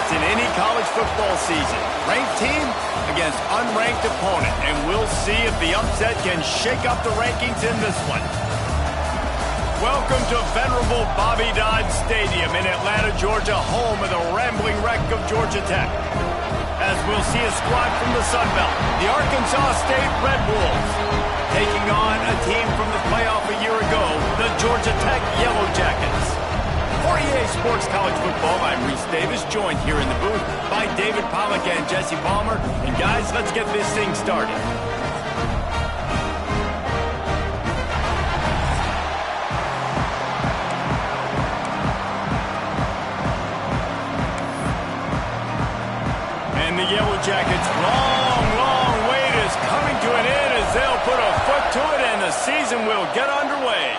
shots in any college football season. Ranked team against unranked opponent, and we'll see if the upset can shake up the rankings in this one. Welcome to venerable Bobby Dodd Stadium in Atlanta, Georgia, home of the rambling wreck of Georgia Tech. As we'll see a squad from the Sun Belt, the Arkansas State Red Wolves, taking on a team from the playoff a year ago, the Georgia Tech Yellow Jackets. For EA Sports College Football, I'm Reese Davis, joined here in the booth by David Pollack and Jesse Palmer. And guys, let's get this thing started. And the Yellow Jackets' long wait is coming to an end as they'll put a foot to it and the season will get underway.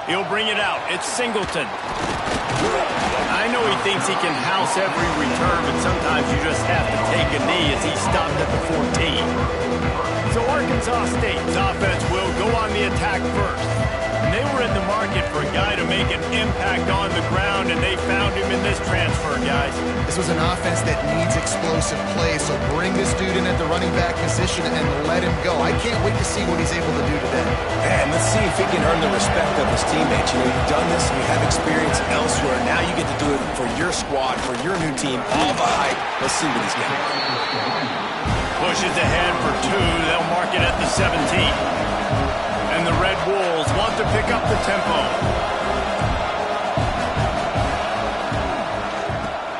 He'll bring it out. It's Singleton. I know he thinks he can house every return, but sometimes you just have to take a knee as he stopped at the 14. So Arkansas State's offense will go on the attack first. And they were in the market for a guy to make an impact on the ground, and they found him in this transfer, guys. This was an offense that needs explosive plays, so bring this dude in at the running back position and let him go. I can't wait to see what he's able to do today. And let's see if he can earn the respect of his teammates. You know, you've done this, you have experience elsewhere. Now you get to do it for your squad, for your new team, all the hype. Let's see what he's got. Pushes ahead for two. They'll mark it at the 17. And the Red Wolves want to pick up the tempo.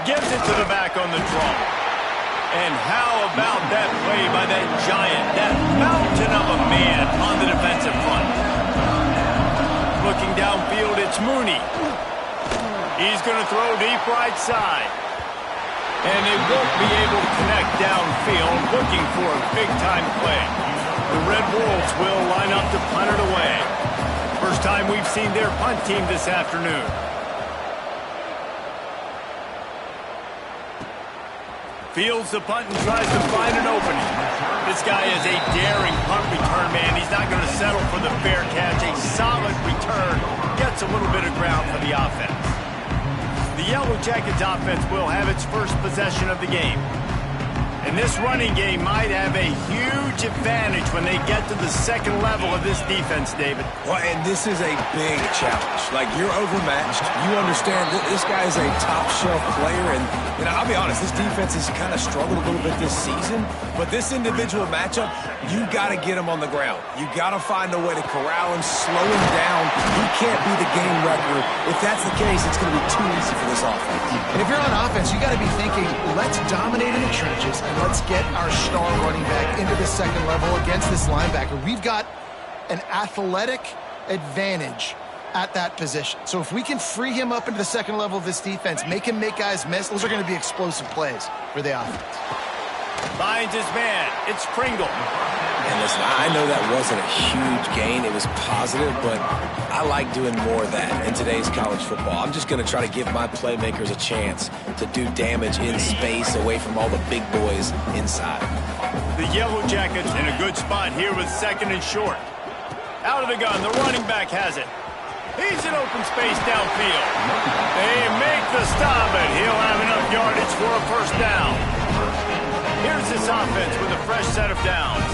Gives it to the back on the draw. And how about that play by that giant, that mountain of a man on the defensive front? Looking downfield, it's Mooney. He's going to throw deep right side. And they won't be able to connect downfield, looking for a big-time play. The Red Wolves will line up to punt it away. First time we've seen their punt team this afternoon. Fields the punt and tries to find an opening. This guy is a daring punt return man. He's not going to settle for the fair catch. A solid return. Gets a little bit of ground for the offense. The Yellow Jackets offense will have its first possession of the game. And this running game might have a huge advantage when they get to the second level of this defense, David. Well, and this is a big challenge. Like, you're overmatched. You understand that this guy is a top-shelf player. And I'll be honest, this defense has kind of struggled a little bit this season. But this individual matchup, you got to get him on the ground. You got to find a way to corral him, slow him down. He can't be the game wrecker. If that's the case, it's going to be too easy for this offense. And if you're on offense, you got to be thinking, let's dominate in the trenches and let's get our star running back into the second level against this linebacker. We've got an athletic advantage at that position. So if we can free him up into the second level of this defense, make him make guys miss, those are going to be explosive plays for the offense. Finds his man. It's Pringle. And listen, I know that wasn't a huge gain. It was positive, but I like doing more of that in today's college football. I'm just going to try to give my playmakers a chance to do damage in space away from all the big boys inside. The Yellow Jackets in a good spot here with second and short. Out of the gun, the running back has it. He's in open space downfield. They make the stop, and he'll have enough yardage for a first down. Here's this offense with a fresh set of downs.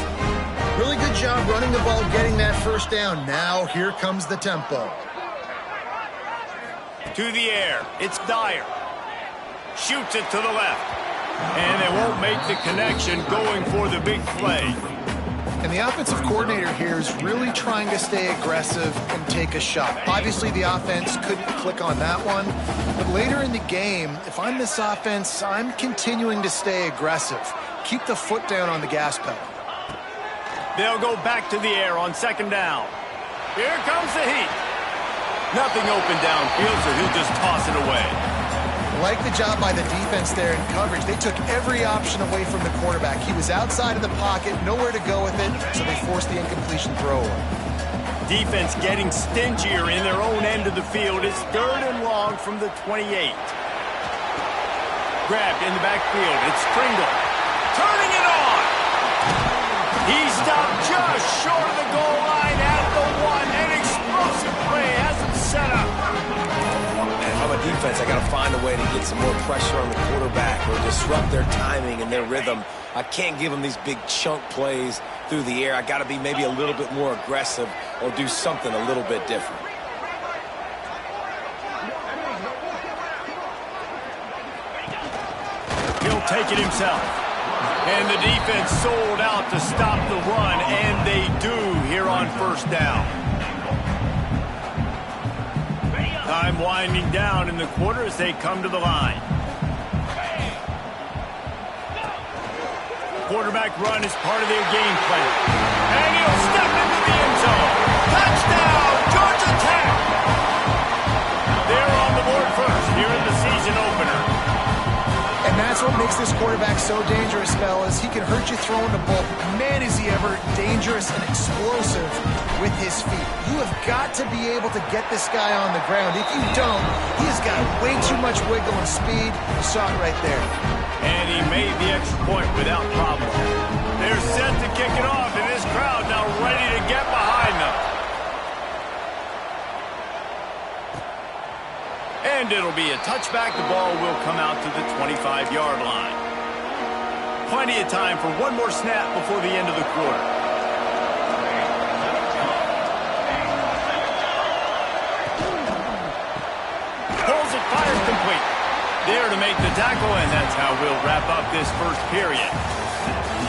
Really good job running the ball, getting that first down. Now here comes the tempo. To the air, it's Dyer. Shoots it to the left. And they won't make the connection, going for the big play. And the offensive coordinator here is really trying to stay aggressive and take a shot. Obviously, the offense couldn't click on that one. But later in the game, if I'm this offense, I'm continuing to stay aggressive. Keep the foot down on the gas pedal. They'll go back to the air on second down. Here comes the heat. Nothing open downfield, so he'll just toss it away. Like the job by the defense there in coverage. They took every option away from the quarterback. He was outside of the pocket, nowhere to go with it, so they forced the incompletion throw away. Defense getting stingier in their own end of the field. It's third and long from the 28. Grabbed in the backfield. It's Pringle. Turning it on. He stopped just short of the goal line at the 1. An explosive play has him set up. And from a defense, I got to find a way to get some more pressure on the quarterback or disrupt their timing and their rhythm. I can't give them these big chunk plays through the air. I got to be maybe a little bit more aggressive or do something a little bit different. He'll take it himself. And the defense sold out to stop the run, and they do here on first down. Time winding down in the quarter as they come to the line. Quarterback run is part of their game plan. And he'll step into the end zone. Touchdown, Georgia Tech! They're on the board first here in the season opener. And that's what makes this quarterback so dangerous, fellas. He can hurt you throwing the ball. Man, is he ever dangerous and explosive with his feet. You have got to be able to get this guy on the ground. If you don't, he has got way too much wiggle and speed. You saw it right there. And he made the extra point without problem. They're set to kick it off, and this crowd now ready to get behind them. And it'll be a touchback. The ball will come out to the 25-yard line. Plenty of time for one more snap before the end of the quarter. Pulls it, fires complete. There to make the tackle, and that's how we'll wrap up this first period.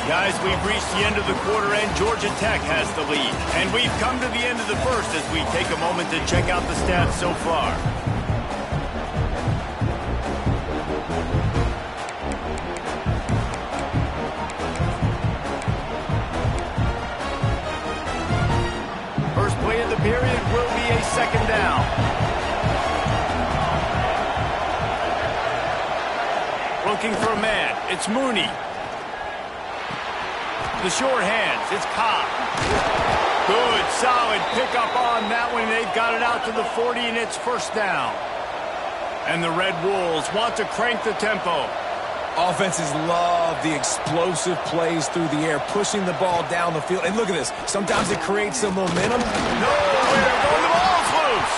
Guys, we've reached the end of the quarter, and Georgia Tech has the lead. And we've come to the end of the first as we take a moment to check out the stats so far. First play of the period will be a second down. Looking for a man. It's Mooney. The short hands. It's Cobb. Good, solid pickup on that one. They've got it out to the 40, and it's first down. And the Red Wolves want to crank the tempo. Offenses love the explosive plays through the air, pushing the ball down the field. And look at this. Sometimes it creates some momentum. Nowhere going, the ball's loose.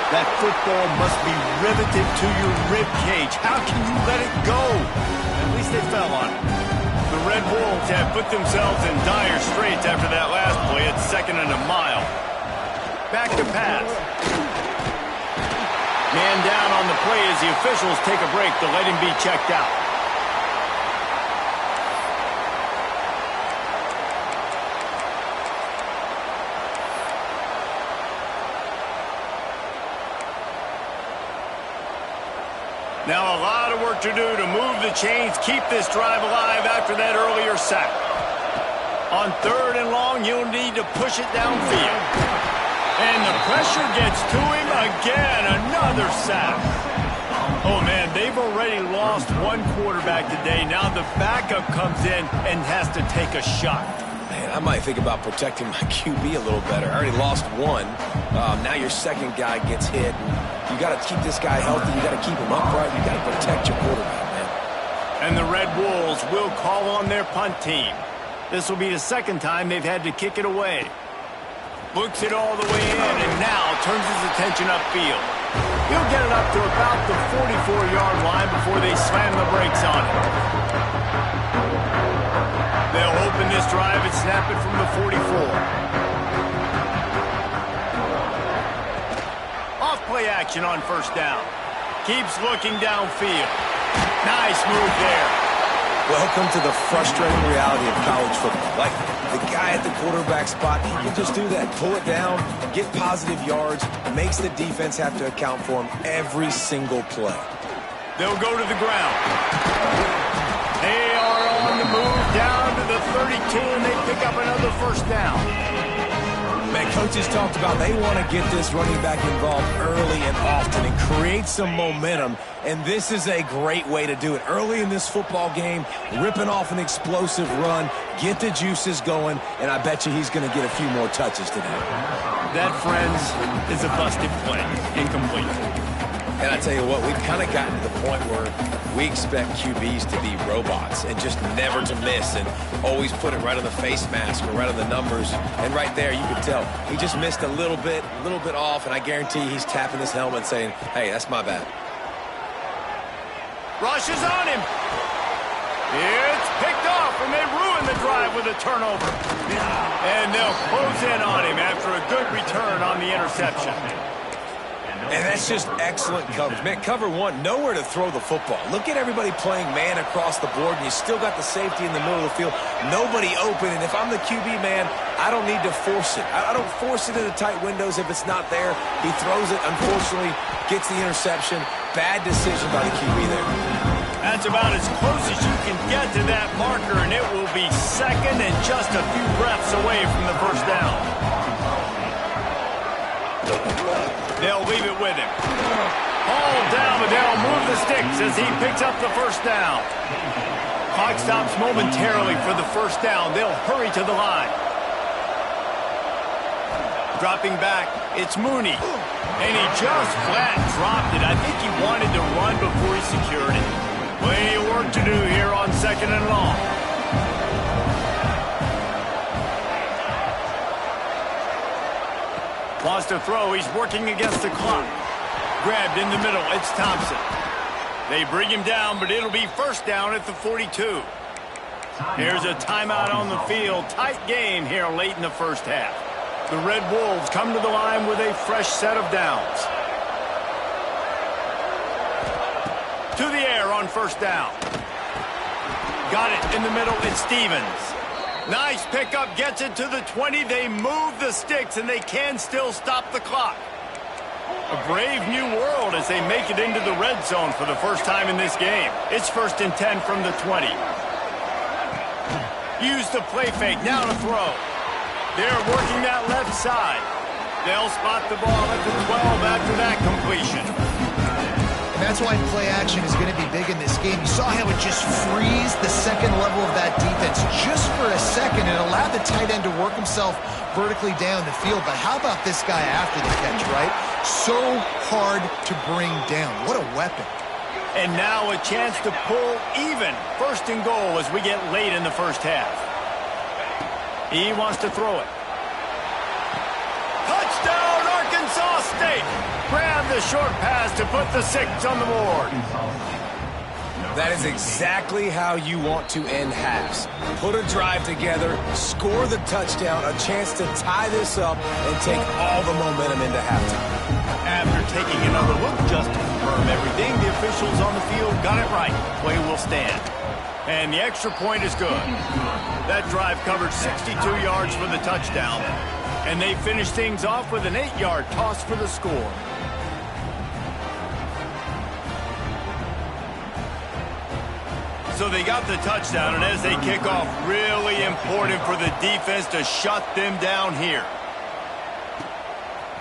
That football must be riveted to your rib cage. How can you let it go? At least they fell on it. The Red Wolves have put themselves in dire straits after that last play. It's second and a mile. Back to pass. Man down on the play as the officials take a break to let him be checked out. Now a lot of work to do to move the chains, keep this drive alive after that earlier sack. On third and long, you'll need to push it downfield. And the pressure gets to him again, another sack. Oh, man, they've already lost one quarterback today. Now the backup comes in and has to take a shot. Man, I might think about protecting my QB a little better. I already lost one. Now your second guy gets hit. You got to keep this guy healthy. You got to keep him upright. You got to protect your quarterback, man. And the Red Wolves will call on their punt team. This will be the second time they've had to kick it away. Looks it all the way in, and now turns his attention upfield. He'll get it up to about the 44-yard line before they slam the brakes on it. They'll open this drive and snap it from the 44. Off-play action on first down. Keeps looking downfield. Nice move there. Welcome to the frustrating reality of college football. Like, the guy at the quarterback spot, he can just do that. Pull it down, get positive yards, makes the defense have to account for him every single play. They'll go to the ground. They are on the move down to the 32, and they pick up another first down. Man, coaches talked about they want to get this running back involved early and often and create some momentum, and this is a great way to do it. Early in this football game, ripping off an explosive run, get the juices going, and I bet you he's going to get a few more touches today. That, friends, is a busted play. Incomplete. And I tell you what, we've kind of gotten to the point where We expect QBs to be robots and just never to miss and always put it right on the face mask or right on the numbers. And right there, you can tell he just missed a little bit off, and I guarantee he's tapping his helmet saying, hey, that's my bad. Rush is on him. It's picked off, and they ruin the drive with a turnover. And they'll close in on him after a good return on the interception. And that's just excellent coverage. Man, cover one, nowhere to throw the football. Look at everybody playing man across the board, and you still got the safety in the middle of the field. Nobody open, and if I'm the QB, man, I don't need to force it. I don't force it into tight windows if it's not there. He throws it, unfortunately, gets the interception. Bad decision by the QB there. That's about as close as you can get to that marker, and it will be second and just a few breaths away from the first down. They'll leave it with him. Hauled down, but they'll move the sticks as he picks up the first down. Clock stops momentarily for the first down. They'll hurry to the line. Dropping back, it's Mooney. And he just flat dropped it. I think he wanted to run before he secured it. Plenty of work to do here on second and long. Wants to throw. He's working against the clock. Grabbed in the middle. It's Thompson. They bring him down, but it'll be first down at the 42. Here's a timeout on the field. Tight game here late in the first half. The Red Wolves come to the line with a fresh set of downs. To the air on first down. Got it in the middle. It's Stevens. Nice pickup, gets it to the 20. They move the sticks, and they can still stop the clock. A brave new world as they make it into the red zone for the first time in this game. It's first and 10 from the 20. Use the play fake, now to throw. They're working that left side. They'll spot the ball at the 12 after that completion. And that's why play action is going to be big in this game. You saw how it just frees the second level of that defense just for a second. It allowed the tight end to work himself vertically down the field. But how about this guy after the catch, right? So hard to bring down. What a weapon. And now a chance to pull even. First and goal as we get late in the first half. He wants to throw it. Touchdown, Arkansas State! Grab the short pass to put the 6 on the board. That is exactly how you want to end halves. Put a drive together, score the touchdown, a chance to tie this up, and take all the momentum into halftime. After taking another look just to confirm everything, the officials on the field got it right. Play will stand. And the extra point is good. That drive covered 62 yards for the touchdown. And they finished things off with an 8-yard toss for the score. So they got the touchdown, and as they kick off, really important for the defense to shut them down here.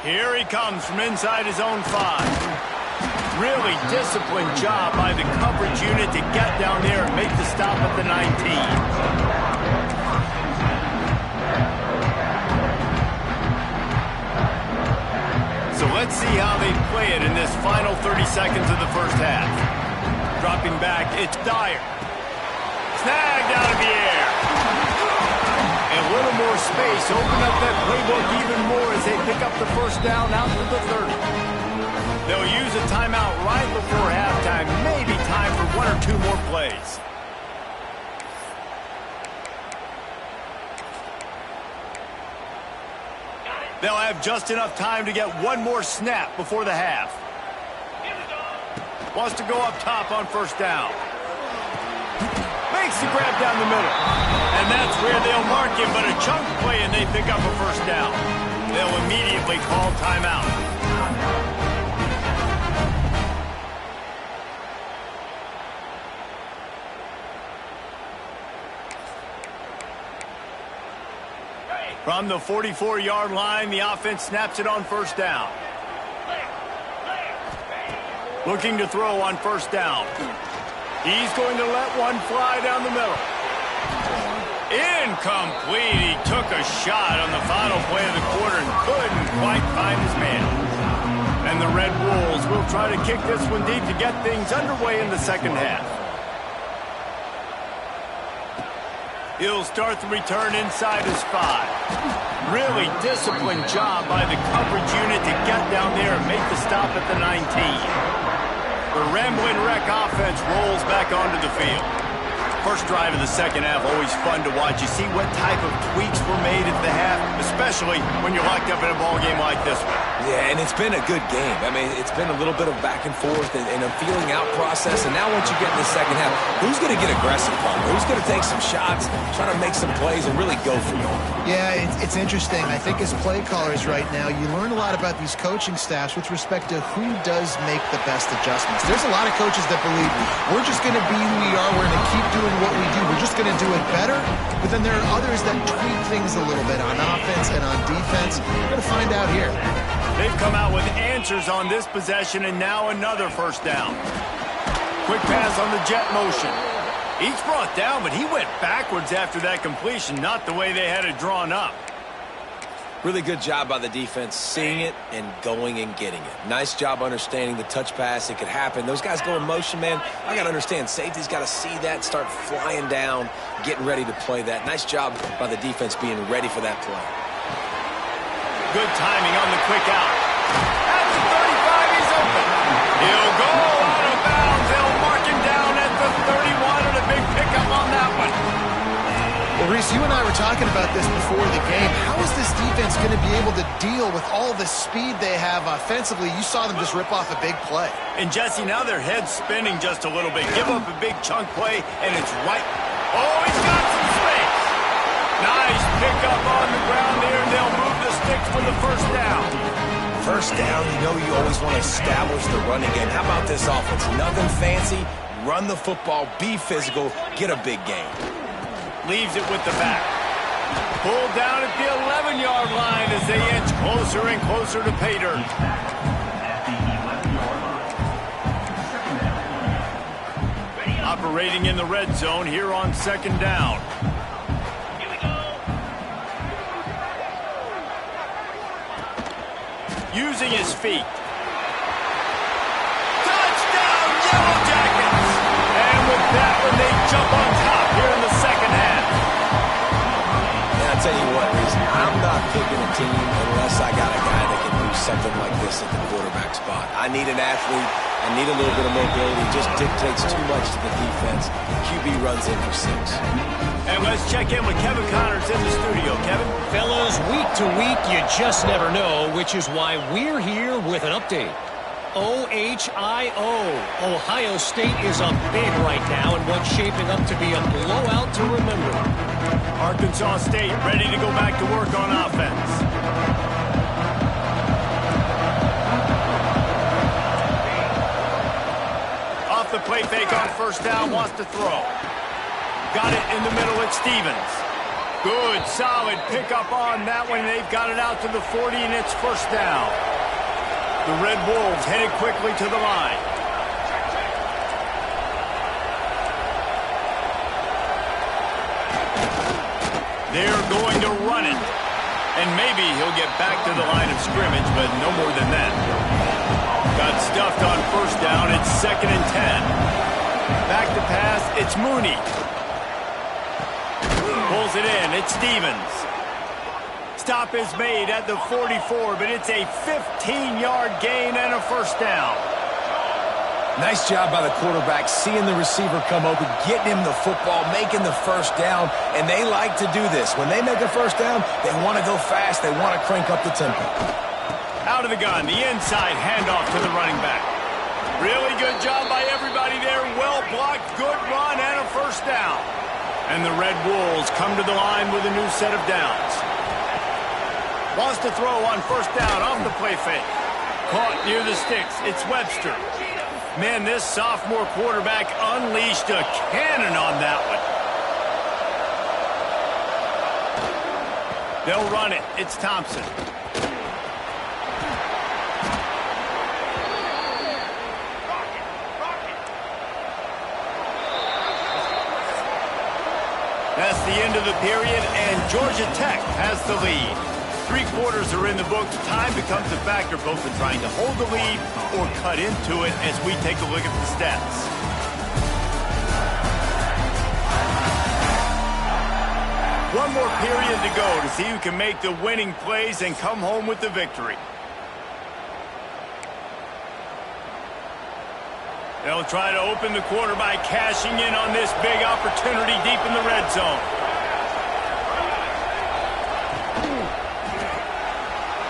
Here he comes from inside his own 5. Really disciplined job by the coverage unit to get down there and make the stop at the 19. So let's see how they play it in this final 30 seconds of the first half. Dropping back, it's Dyer. Snagged out of the air. And a little more space. Open up that playbook even more as they pick up the first down out to the 30. They'll use a timeout right before halftime. Maybe time for 1 or 2 more plays. They'll have just enough time to get 1 more snap before the half. Wants to go up top on first down. Makes the grab down the middle. And that's where they'll mark him, but a chunk play and they pick up a first down. They'll immediately call timeout. From the 44-yard line, the offense snaps it on first down. Looking to throw on first down. He's going to let one fly down the middle. Incomplete. He took a shot on the final play of the quarter and couldn't quite find his man. And the Red Wolves will try to kick this one deep to get things underway in the second half. He'll start the return inside his 5. Really disciplined job by the coverage unit to get down there and make the stop at the 19. The Ramblin' Wreck offense rolls back onto the field. First drive of the second half, always fun to watch. You see what type of tweaks were made at the half, especially when you're locked up in a ball game like this one. Yeah, and it's been a good game. I mean, it's been a little bit of back and forth and a feeling out process. And now once you get in the second half, who's going to get aggressive on it? Who's going to take some shots, try to make some plays, and really go for it? Yeah, it's interesting. I think as play callers right now, you learn a lot about these coaching staffs with respect to who does make the best adjustments. There's a lot of coaches that believe we're just going to be who we are. We're going to keep doing what we do. We're just going to do it better. But then there are others that tweak things a little bit on offense and on defense. We're going to find out here. They've come out with answers on this possession, and now another first down. Quick pass on the jet motion. Each brought down, but he went backwards after that completion, not the way they had it drawn up. Really good job by the defense seeing it and going and getting it. Nice job understanding the touch pass. It could happen. Those guys go in motion, man. I got to understand. Safety's got to see that, start flying down, getting ready to play that. Nice job by the defense being ready for that play. Good timing on the quick out. At the 35, he's open. He'll go out of bounds. They'll mark him down at the 31, and a big pickup on that one. Well, Reese, you and I were talking about this before the game. How is this defense going to be able to deal with all the speed they have offensively? You saw them just rip off a big play. And, Jesse, now their head's spinning just a little bit. Give up a big chunk play, and it's right. Oh, he's got some space. Nice pickup on the ground there, and they'll move the sticks for the first down. First down, you know you always want to establish the running game. How about this offense? Nothing fancy. Run the football, be physical, get a big gain. Leaves it with the back. Pulled down at the 11-yard line as they inch closer and closer to pay dirt. Operating in the red zone here on second down. Using his feet. Touchdown, Yellow Jackets! And with that one, they jump on top here in the second half. And I'll tell you what, Reese, I'm not picking a team unless I got a guy that can do something like this at the quarterback spot. I need an athlete. I need a little bit of mobility. It just dictates too much to the defense. QB runs in for 6. And let's check in with Kevin Connors in the studio. Kevin? Fellas, week to week, you just never know, which is why we're here with an update. OHIO. Ohio State is up big right now, and what's shaping up to be a blowout to remember. Arkansas State ready to go back to work on offense. Off the play fake on first down, wants to throw. Got it in the middle at Stevens. Good, solid pickup on that one. They've got it out to the 40, and it's first down. The Red Wolves headed quickly to the line. They're going to run it. And maybe he'll get back to the line of scrimmage, but no more than that. Got stuffed on first down. It's 2nd and 10. Back to pass. It's Mooney. Pulls it in. It's Stevens. Stop is made at the 44, but it's a 15-yard gain and a first down. Nice job by the quarterback, seeing the receiver come open, getting him the football, making the first down, and they like to do this. When they make a first down, they want to go fast. They want to crank up the tempo. Out of the gun, the inside handoff to the running back. Really good job by everybody there. Well blocked, good run, and a first down. And the Red Wolves come to the line with a new set of downs. Wants to throw on first down off the play fake. Caught near the sticks. It's Webster. Man, this sophomore quarterback unleashed a cannon on that one. They'll run it. It's Thompson. That's the end of the period, and Georgia Tech has the lead. 3 quarters are in the books. Time becomes a factor both in trying to hold the lead or cut into it as we take a look at the stats. One more period to go to see who can make the winning plays and come home with the victory. They'll try to open the quarter by cashing in on this big opportunity deep in the red zone.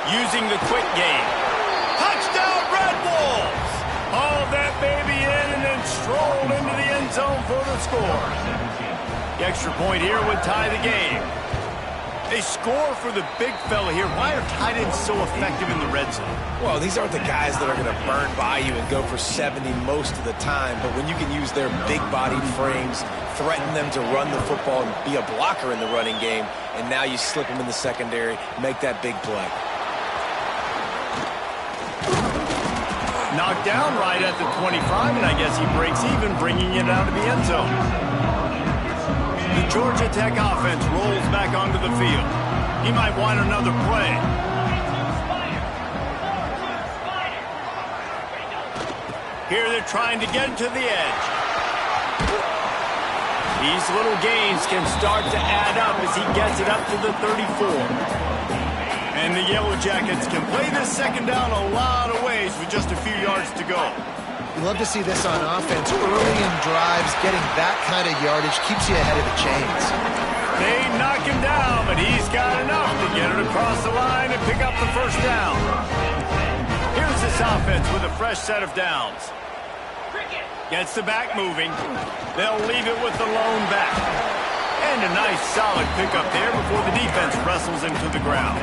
Using the quick game. Touchdown, Red Wolves! Haul that baby in and then stroll into the end zone for the score. The extra point here would tie the game. They score for the big fella here. Why are tight ends so effective in the red zone? Well, these aren't the guys that are going to burn by you and go for 70 most of the time, but when you can use their big-bodied frames, threaten them to run the football and be a blocker in the running game, and now you slip them in the secondary, make that big play. Knocked down right at the 25, and I guess he breaks even, bringing it out of the end zone. The Georgia Tech offense rolls back onto the field. He might want another play. Here they're trying to get to the edge. These little gains can start to add up as he gets it up to the 34. And the Yellow Jackets can play this second down a lot of ways with just a few yards to go. You love to see this on offense. Early in drives, getting that kind of yardage keeps you ahead of the chains. They knock him down, but he's got enough to get it across the line and pick up the first down. Here's this offense with a fresh set of downs. Gets the back moving. They'll leave it with the lone back. And a nice solid pickup there before the defense wrestles him to the ground.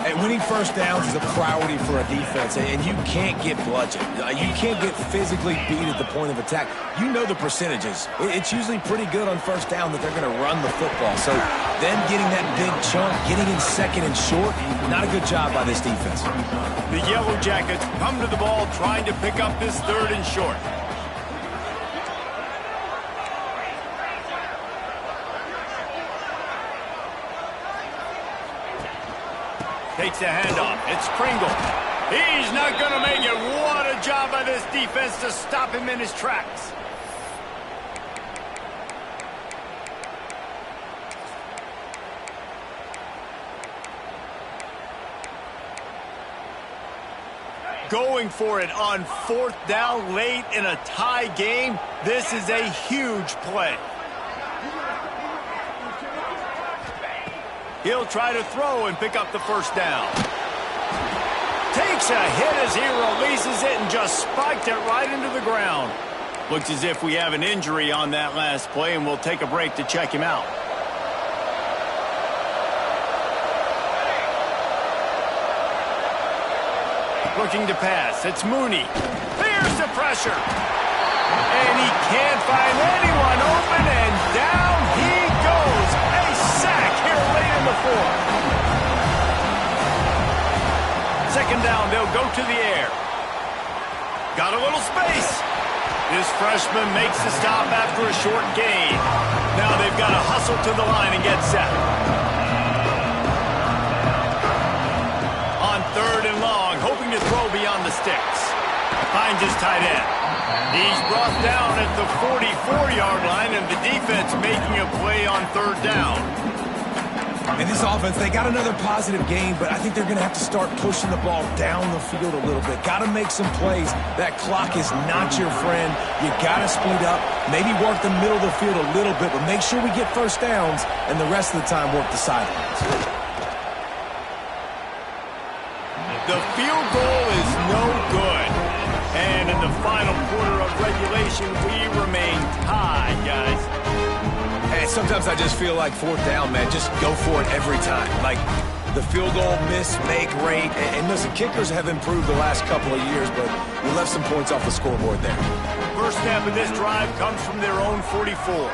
And winning first downs is a priority for a defense, and you can't get bludgeoned. You can't get physically beat at the point of attack. You know the percentages. It's usually pretty good on first down that they're going to run the football. So then getting that big chunk, getting in second and short, not a good job by this defense. The Yellow Jackets come to the ball trying to pick up this third and short. Takes the handoff. It's Pringle. He's not going to make it. What a job by this defense to stop him in his tracks. Going for it on 4th down late in a tie game. This is a huge play. He'll try to throw and pick up the first down. Takes a hit as he releases it and just spiked it right into the ground. Looks as if we have an injury on that last play, and we'll take a break to check him out. Looking to pass. It's Mooney. There's the pressure. And he can't find anyone open, and down he goes. A sack here late in the fourth. Second down, they'll go to the air. Got a little space. This freshman makes the stop after a short gain. Now they've got to hustle to the line and get set. On 3rd and long, hoping to throw beyond the sticks. Finds his tight end. He's brought down at the 44-yard line, and the defense making a play on 3rd down. In this offense, they got another positive game, but I think they're going to have to start pushing the ball down the field a little bit. Got to make some plays. That clock is not your friend. You got to speed up, maybe work the middle of the field a little bit, but make sure we get first downs, and the rest of the time work the sidelines. The field goal is no good. And in the final quarter of regulation, we remain tied, guys. And sometimes I just feel like 4th down, man. Just go for it every time. Like the field goal miss-make rate. And listen, kickers have improved the last couple of years, but you left some points off the scoreboard there. First snap of this drive comes from their own 44.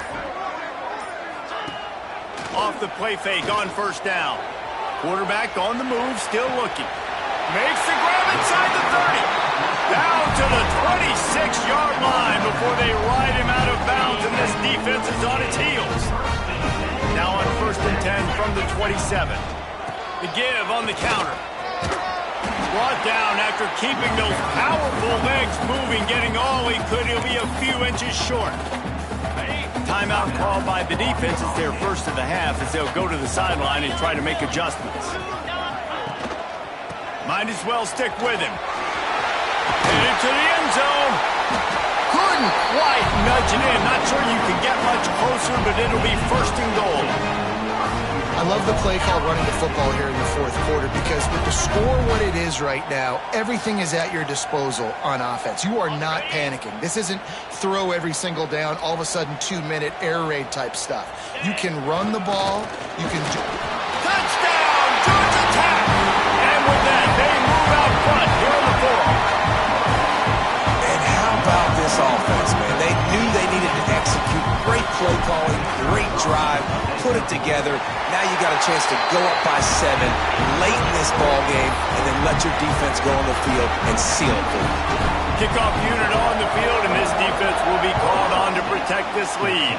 Off the play fake on 1st down. Quarterback on the move, still looking. Makes the grab inside the 30. Down to the 26-yard line before they ride him out of bounds, and this defense is on its heels. Now on 1st and 10 from the 27. The give on the counter. Brought down after keeping those powerful legs moving, getting all he could. He'll be a few inches short. Timeout called by the defense. It's their first of the half as they'll go to the sideline and try to make adjustments. Might as well stick with him. Headed to the end zone. Couldn't quite nudge it in. Not sure you can get much closer, but it'll be first and goal. I love the play called running the football here in the fourth quarter because with the score what it is right now, everything is at your disposal on offense. You are not panicking. This isn't throw every single down, all of a sudden 2-minute air raid type stuff. You can run the ball. You can do... Touchdown! Georgia Tech! And with that, they move out front here on the forum. And how about this offense, man? They knew they needed to execute. Great play calling, great drive, put it together. Now you got a chance to go up by 7 late in this ball game and then let your defense go on the field and seal it for you. Kickoff unit on the field, and this defense will be called on to protect this lead.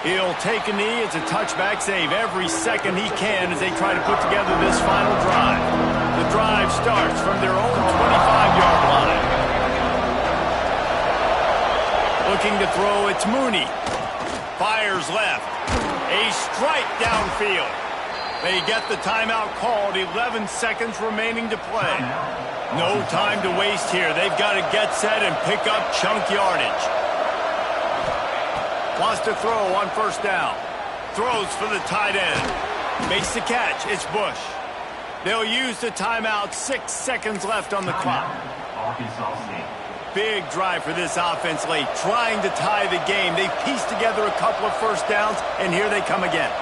He'll take a knee. It's a touchback save every second he can as they try to put together this final drive. The drive starts from their own 25-yard line. Looking to throw, it's Mooney. Fires left. A strike downfield. They get the timeout called. 11 seconds remaining to play. No time to waste here. They've got to get set and pick up chunk yardage. Wants to throw on first down. Throws for the tight end. Makes the catch. It's Bush. They'll use the timeout. 6 seconds left on the clock. Big drive for this offense late, trying to tie the game. They pieced together a couple of first downs, and here they come again.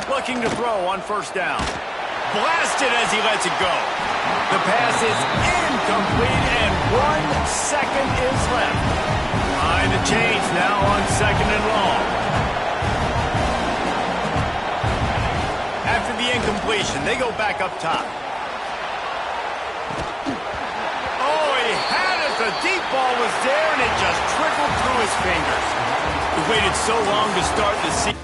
Looking to throw on first down. Blasted as he lets it go. The pass is incomplete, and 1 second is left. Behind the chains now on second and long. After the incompletion, they go back up top. The deep ball was there, and it just trickled through his fingers. He waited so long to start the season.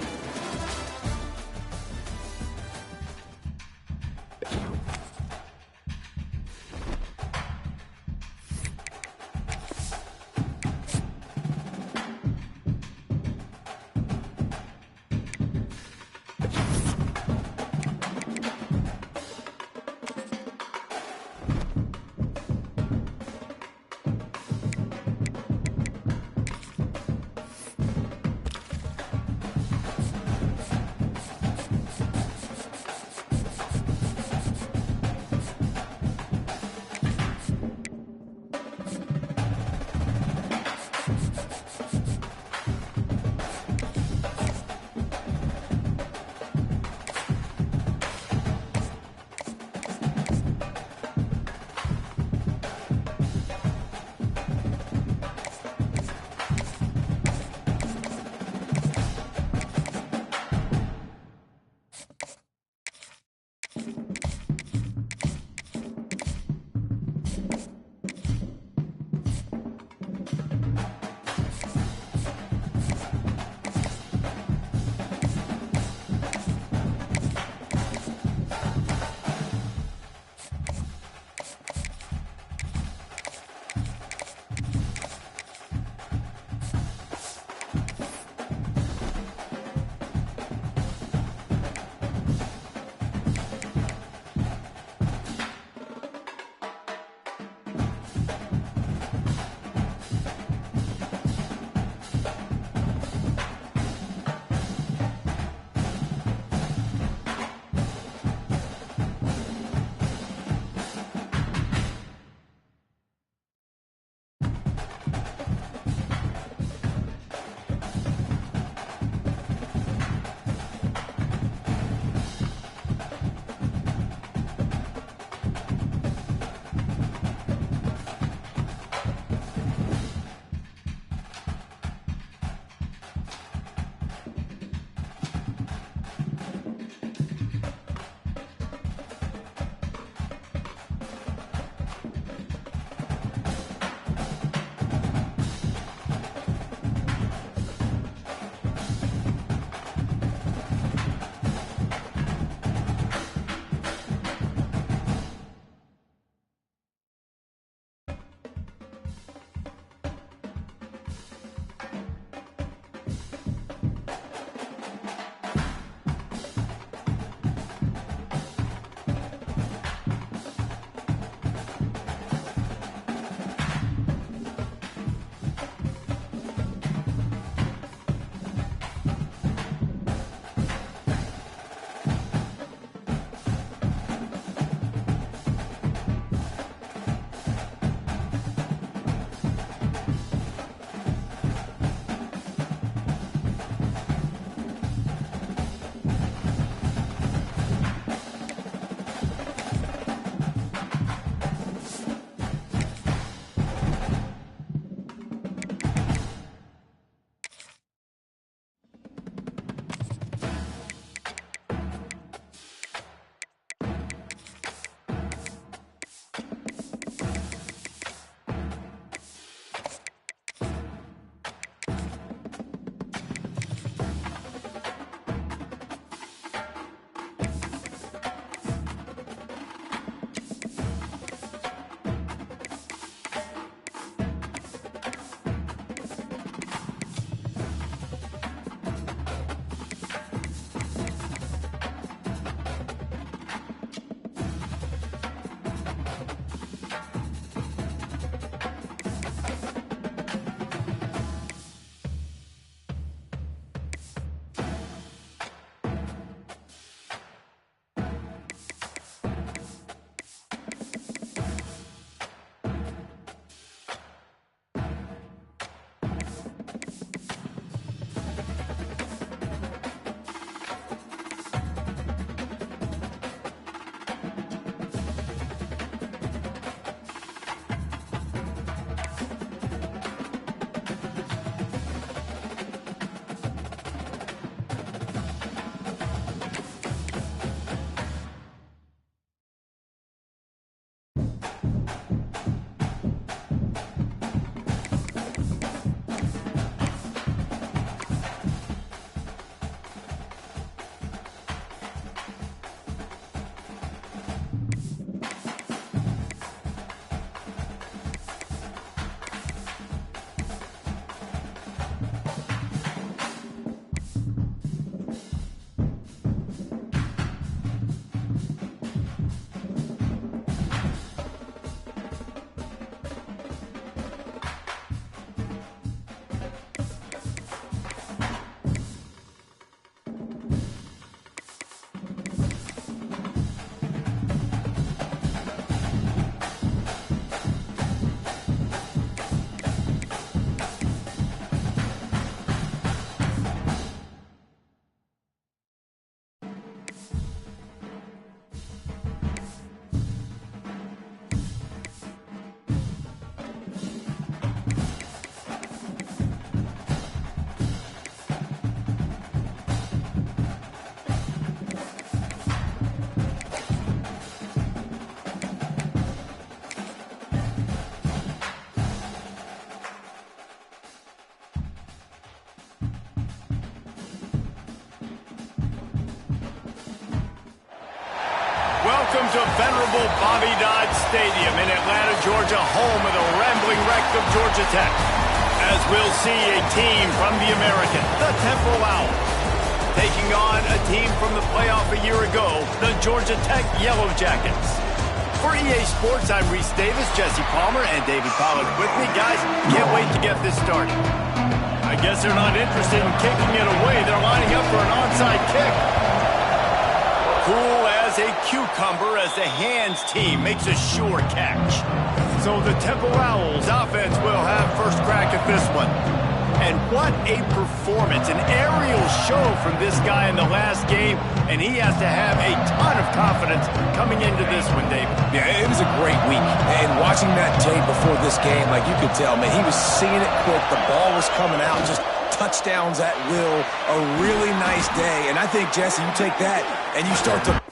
to venerable Bobby Dodd Stadium in Atlanta, Georgia, home of the rambling wreck of Georgia Tech. As we'll see a team from the American, the Temple Owls, taking on a team from the playoff a year ago, the Georgia Tech Yellow Jackets. For EA Sports, I'm Reese Davis, Jesse Palmer, and David Pollack with me. Guys, can't wait to get this started. I guess they're not interested in kicking it away. They're lining up for an onside kick. Cool as a cucumber as the hands team makes a sure catch. So the Temple Owls offense will have first crack at this one. And what a performance, an aerial show from this guy in the last game, and he has to have a ton of confidence coming into this one, David. Yeah, it was a great week, and watching that tape before this game, like you could tell, man, he was seeing it quick, the ball was coming out, just touchdowns at will, a really nice day, and I think, Jesse, you take that, and you start to...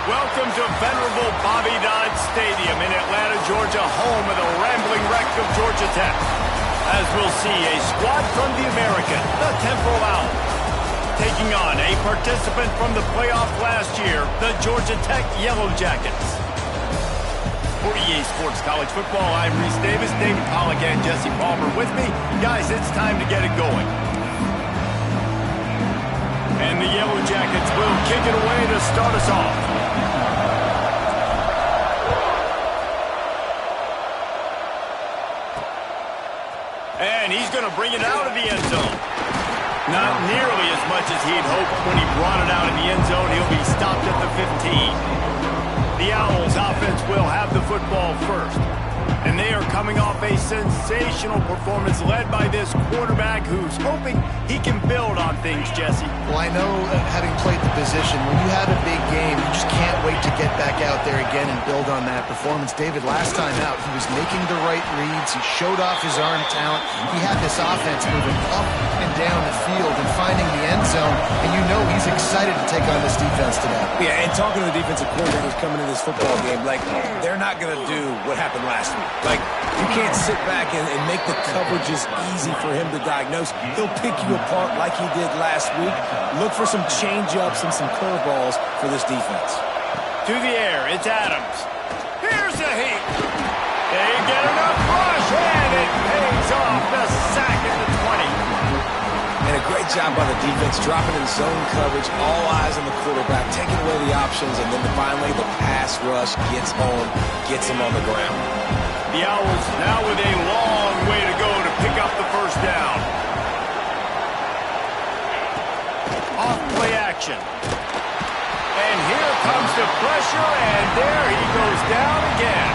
Welcome to venerable Bobby Dodd Stadium in Atlanta, Georgia, home of the rambling wreck of Georgia Tech. As we'll see, a squad from the American, the Temple Owls, taking on a participant from the playoff last year, the Georgia Tech Yellow Jackets. For EA Sports College Football, I'm Reese Davis, David Pollack, and Jesse Palmer with me. Guys, it's time to get it going. And the Yellow Jackets will kick it away to start us off. And he's going to bring it out of the end zone. Not nearly as much as he'd hoped when he brought it out in the end zone. He'll be stopped at the 15. The Owls offense will have the football first. And they are coming off a sensational performance led by this quarterback who's hoping he can build on things, Jesse. Well, I know, having played the position, when you have a big game, you just can't wait to get back out there again and build on that performance. David, last time out, he was making the right reads. He showed off his arm talent. He had this offense moving up and down the field and finding the end zone. And you know he's excited to take on this defense today. Yeah, and talking to the defensive coordinators coming into this football game, like, they're not going to do what happened last week. Like, you can't sit back and make the coverages easy for him to diagnose. He'll pick you apart like he did last week. Look for some change-ups and some curveballs for this defense. To the air, it's Adams. Here's a heat. They get enough rush, and it pays off. The sack at the 20. And a great job by the defense, dropping in zone coverage, all eyes on the quarterback, taking away the options, and then finally the pass rush gets home, gets him on the ground. The Owls now with a long way to go to pick up the first down. Off play action. And here comes the pressure, and there he goes down again.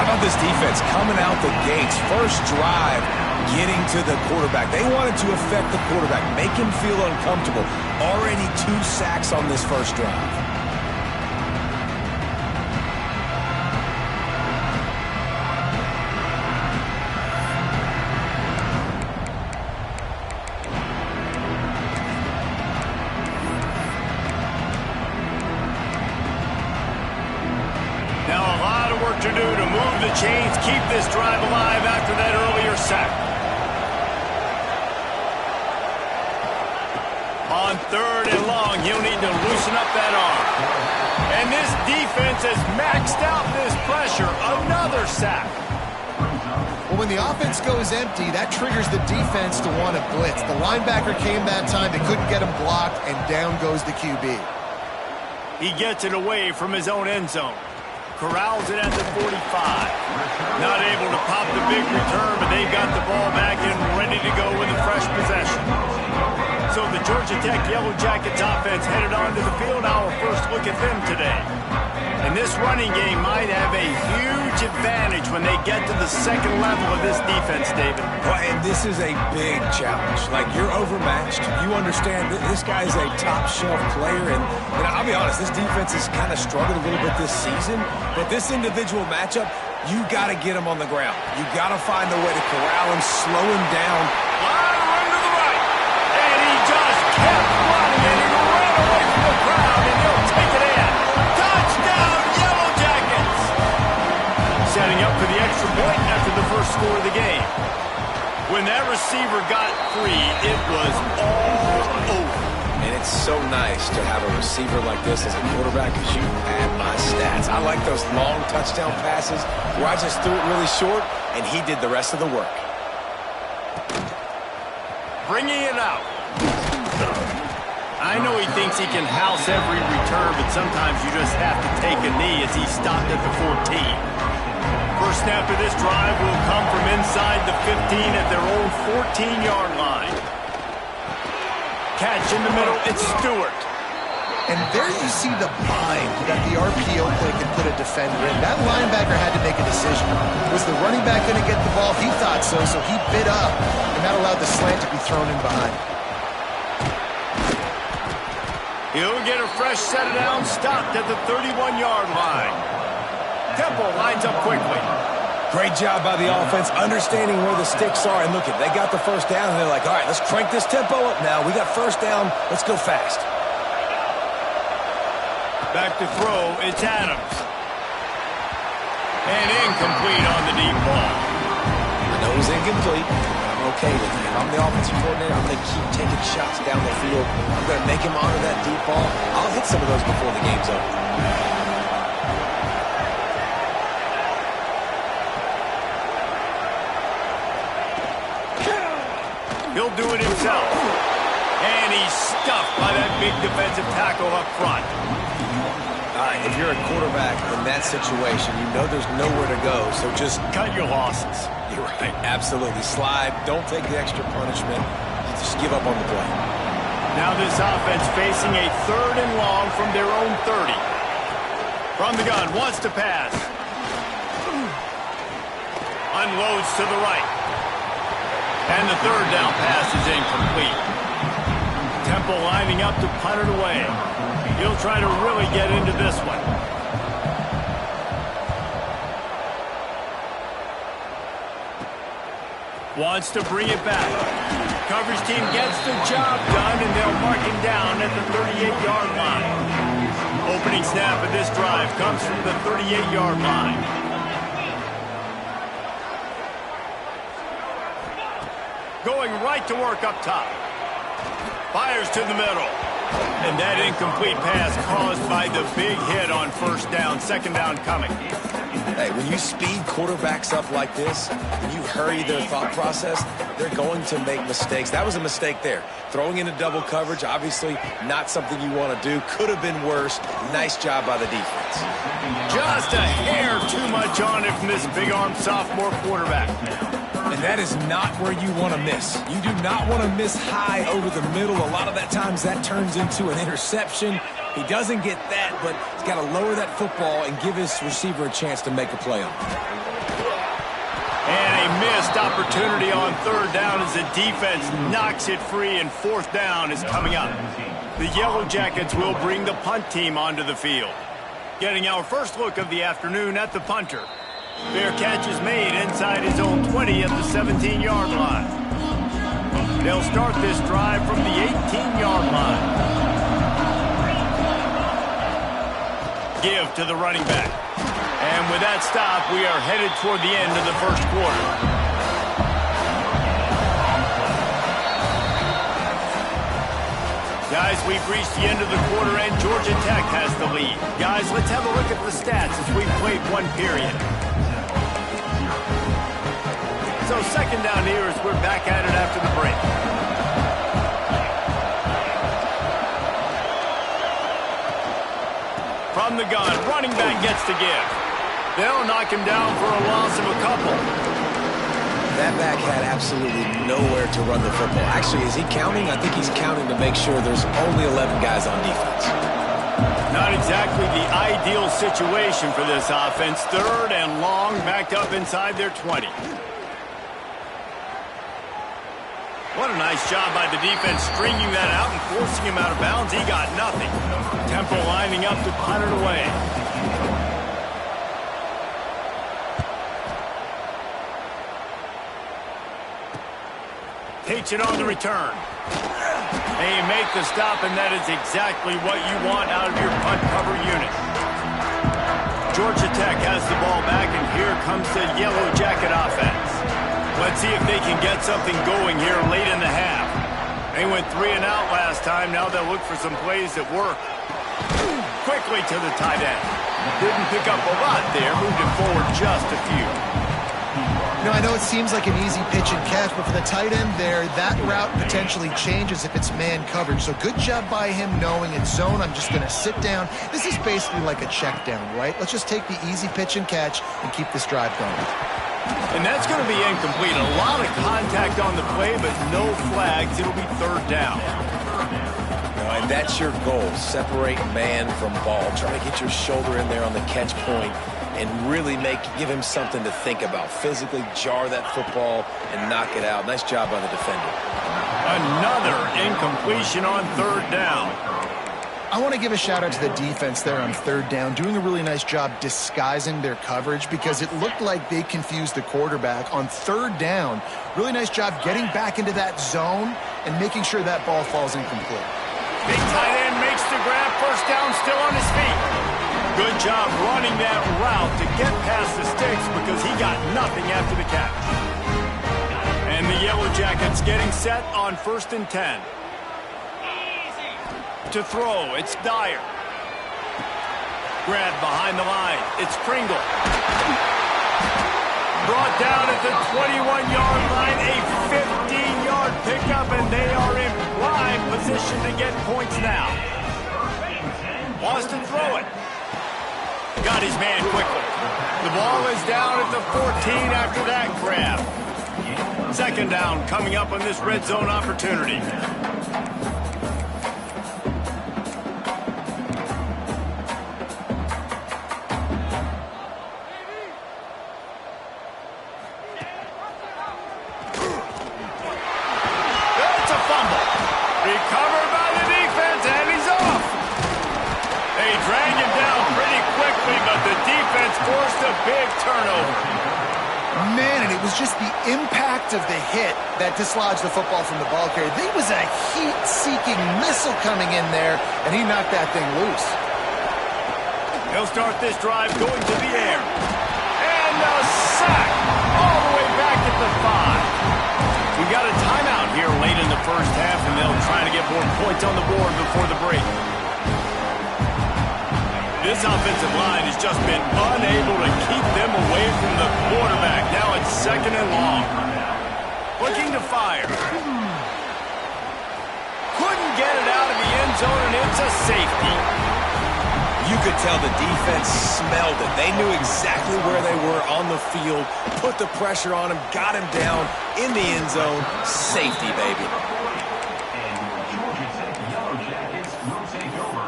How about this defense coming out the gates, first drive, getting to the quarterback. They wanted to affect the quarterback, make him feel uncomfortable. Already 2 sacks on this first drive. Now a lot of work to do to move the chains, keep this drive alive after that earlier sack. On 3rd and long, he'll need to loosen up that arm. And this defense has maxed out this pressure. Another sack. Well, when the offense goes empty, that triggers the defense to want to blitz. The linebacker came that time. They couldn't get him blocked, and down goes the QB. He gets it away from his own end zone. Corrals it at the 45. Not able to pop the big return, but they've got the ball back and ready to go with a fresh possession. So the Georgia Tech Yellow Jackets offense headed onto the field. Our first look at them today. And this running game might have a huge advantage when they get to the second level of this defense, David. Well, and this is a big challenge. Like, you're overmatched. You understand that this guy is a top-shelf player. And I'll be honest, this defense has kind of struggled a little bit this season. But this individual matchup, you got to get him on the ground. You got to find a way to corral him, slow him down. Line run to the right. And he just kept running, and he ran away from the crowd, and he'll take it in. Touchdown, Yellow Jackets! Setting up for the extra point after the first score of the game. When that receiver got free, it was all over. And it's so nice to have a receiver like this as a quarterback because you add my stats. I like those long touchdown passes where I just threw it really short, and he did the rest of the work. Bringing it out. I know he thinks he can house every return, but sometimes you just have to take a knee as he stopped at the 14. First snap of this drive will come from inside the 15 at their own 14-yard line. Catch in the middle, it's Stewart. And there you see the bind that the RPO play can put a defender in. That linebacker had to make a decision. Was the running back going to get the ball? He thought so, so he bit up. And that allowed the slant to be thrown in behind. He'll get a fresh set down, stopped at the 31-yard line. Temple lines up quickly. Great job by the offense, understanding where the sticks are. And look, they got the first down, and they're like, all right, let's crank this tempo up now. We got first down. Let's go fast. Back to throw, it's Adams. And incomplete on the deep ball. I know it was incomplete. I'm okay with that. I'm the offensive coordinator. I'm going to keep taking shots down the field. I'm going to make him honor that deep ball. I'll hit some of those before the game's over. He'll do it himself. And he's stuffed by that big defensive tackle up front. All right, if you're a quarterback in that situation, you know there's nowhere to go, so just cut your losses. You're right, absolutely. Slide, don't take the extra punishment. Just give up on the play. Now this offense facing a 3rd and long from their own 30. From the gun, wants to pass. Unloads to the right. And the 3rd down pass is incomplete. Temple lining up to punt it away. He'll try to really get into this one. Wants to bring it back. Coverage team gets the job done, and they'll mark him down at the 38-yard line. Opening snap of this drive comes from the 38-yard line. Going right to work up top. Fires to the middle. And that incomplete pass caused by the big hit on 1st down, 2nd down coming. Hey, when you speed quarterbacks up like this, when you hurry their thought process, they're going to make mistakes. That was a mistake there. Throwing into double coverage, obviously not something you want to do. Could have been worse. Nice job by the defense. Just a hair too much on it from this big-armed sophomore quarterback. And that is not where you want to miss. You do not want to miss high over the middle. A lot of that times that turns into an interception. He doesn't get that, but he's got to lower that football and give his receiver a chance to make a play on it. And a missed opportunity on 3rd down as the defense knocks it free, and 4th down is coming up. The Yellow Jackets will bring the punt team onto the field. Getting our first look of the afternoon at the punter. Fair catch is made inside his own 20 at the 17-yard line. They'll start this drive from the 18-yard line. Give to the running back. And with that stop, we are headed toward the end of the 1st quarter. Guys, we've reached the end of the quarter, and Georgia Tech has the lead. Guys, let's have a look at the stats as we've played 1 period. So 2nd down here as we're back at it after the break. From the gun, running back gets to give. They'll knock him down for a loss of a couple. That back had absolutely nowhere to run the football. Actually, is he counting? I think he's counting to make sure there's only 11 guys on defense. Not exactly the ideal situation for this offense. 3rd and long, backed up inside their 20. What a nice job by the defense stringing that out and forcing him out of bounds. He got nothing. Temple lining up to punt it away. Takes it on the return. And you make the stop, and that is exactly what you want out of your punt cover unit. Georgia Tech has the ball back, and here comes the Yellow Jacket offense. Let's see if they can get something going here late in the half. They went 3 and out last time. Now they'll look for some plays that work. Quickly to the tight end. Didn't pick up a lot there. Moved it forward just a few. You know, I know it seems like an easy pitch and catch, but for the tight end there, that route potentially changes if it's man coverage. So good job by him knowing it's zone. I'm just going to sit down. This is basically like a check down, right? Let's just take the easy pitch and catch and keep this drive going. And that's going to be incomplete. A lot of contact on the play, but no flags. It'll be 3rd down. And that's your goal. Separate man from ball. Try to get your shoulder in there on the catch point and really give him something to think about. Physically jar that football and knock it out. Nice job by the defender. Another incompletion on 3rd down. I want to give a shout out to the defense there on 3rd down, doing a really nice job disguising their coverage because it looked like they confused the quarterback on 3rd down. Really nice job getting back into that zone and making sure that ball falls incomplete. Big tight end makes the grab. First down, still on his feet. Good job running that route to get past the sticks because he got nothing after the catch. And the Yellow Jackets getting set on 1st and 10. To throw, it's Dyer. Grab behind the line, it's Pringle. Brought down at the 21-yard line, a 15-yard pickup, and they are in prime position to get points now. Wants to throw it. Got his man quickly. The ball is down at the 14 after that grab. 2nd down coming up on this red zone opportunity. That's a fumble. Recovered by the defense, and he's off. They drag him down pretty quickly, but the defense forced a big turnover. Man, and it was just the impact of the hit that dislodged the football from the ball carrier. There was a heat-seeking missile coming in there, and he knocked that thing loose. He'll start this drive going to the air. And a sack all the way back at the 5. We got a timeout here late in the first half, and they'll try to get more points on the board before the break. This offensive line has just been unable to keep them away from the quarterback. Now it's 2nd and long. Looking to fire. Couldn't get it out of the end zone, and it's a safety. You could tell the defense smelled it. They knew exactly where they were on the field, put the pressure on him, got him down in the end zone. Safety, baby.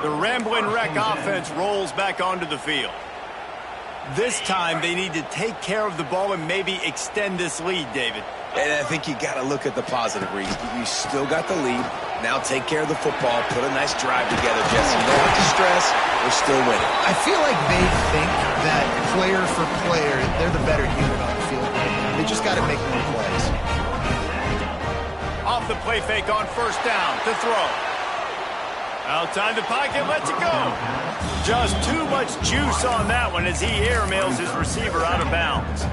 The Ramblin' Wreck offense rolls back onto the field. This time they need to take care of the ball and maybe extend this lead, David. And I think you got to look at the positive, Reese. You still got the lead. Now take care of the football. Put a nice drive together, Jesse. No distress. We're still winning. I feel like they think that player for player, they're the better unit on the field. They just got to make more plays. Off the play fake on 1st down to throw. Outside the pocket, lets it go. Just too much juice on that one as he airmails his receiver out of bounds.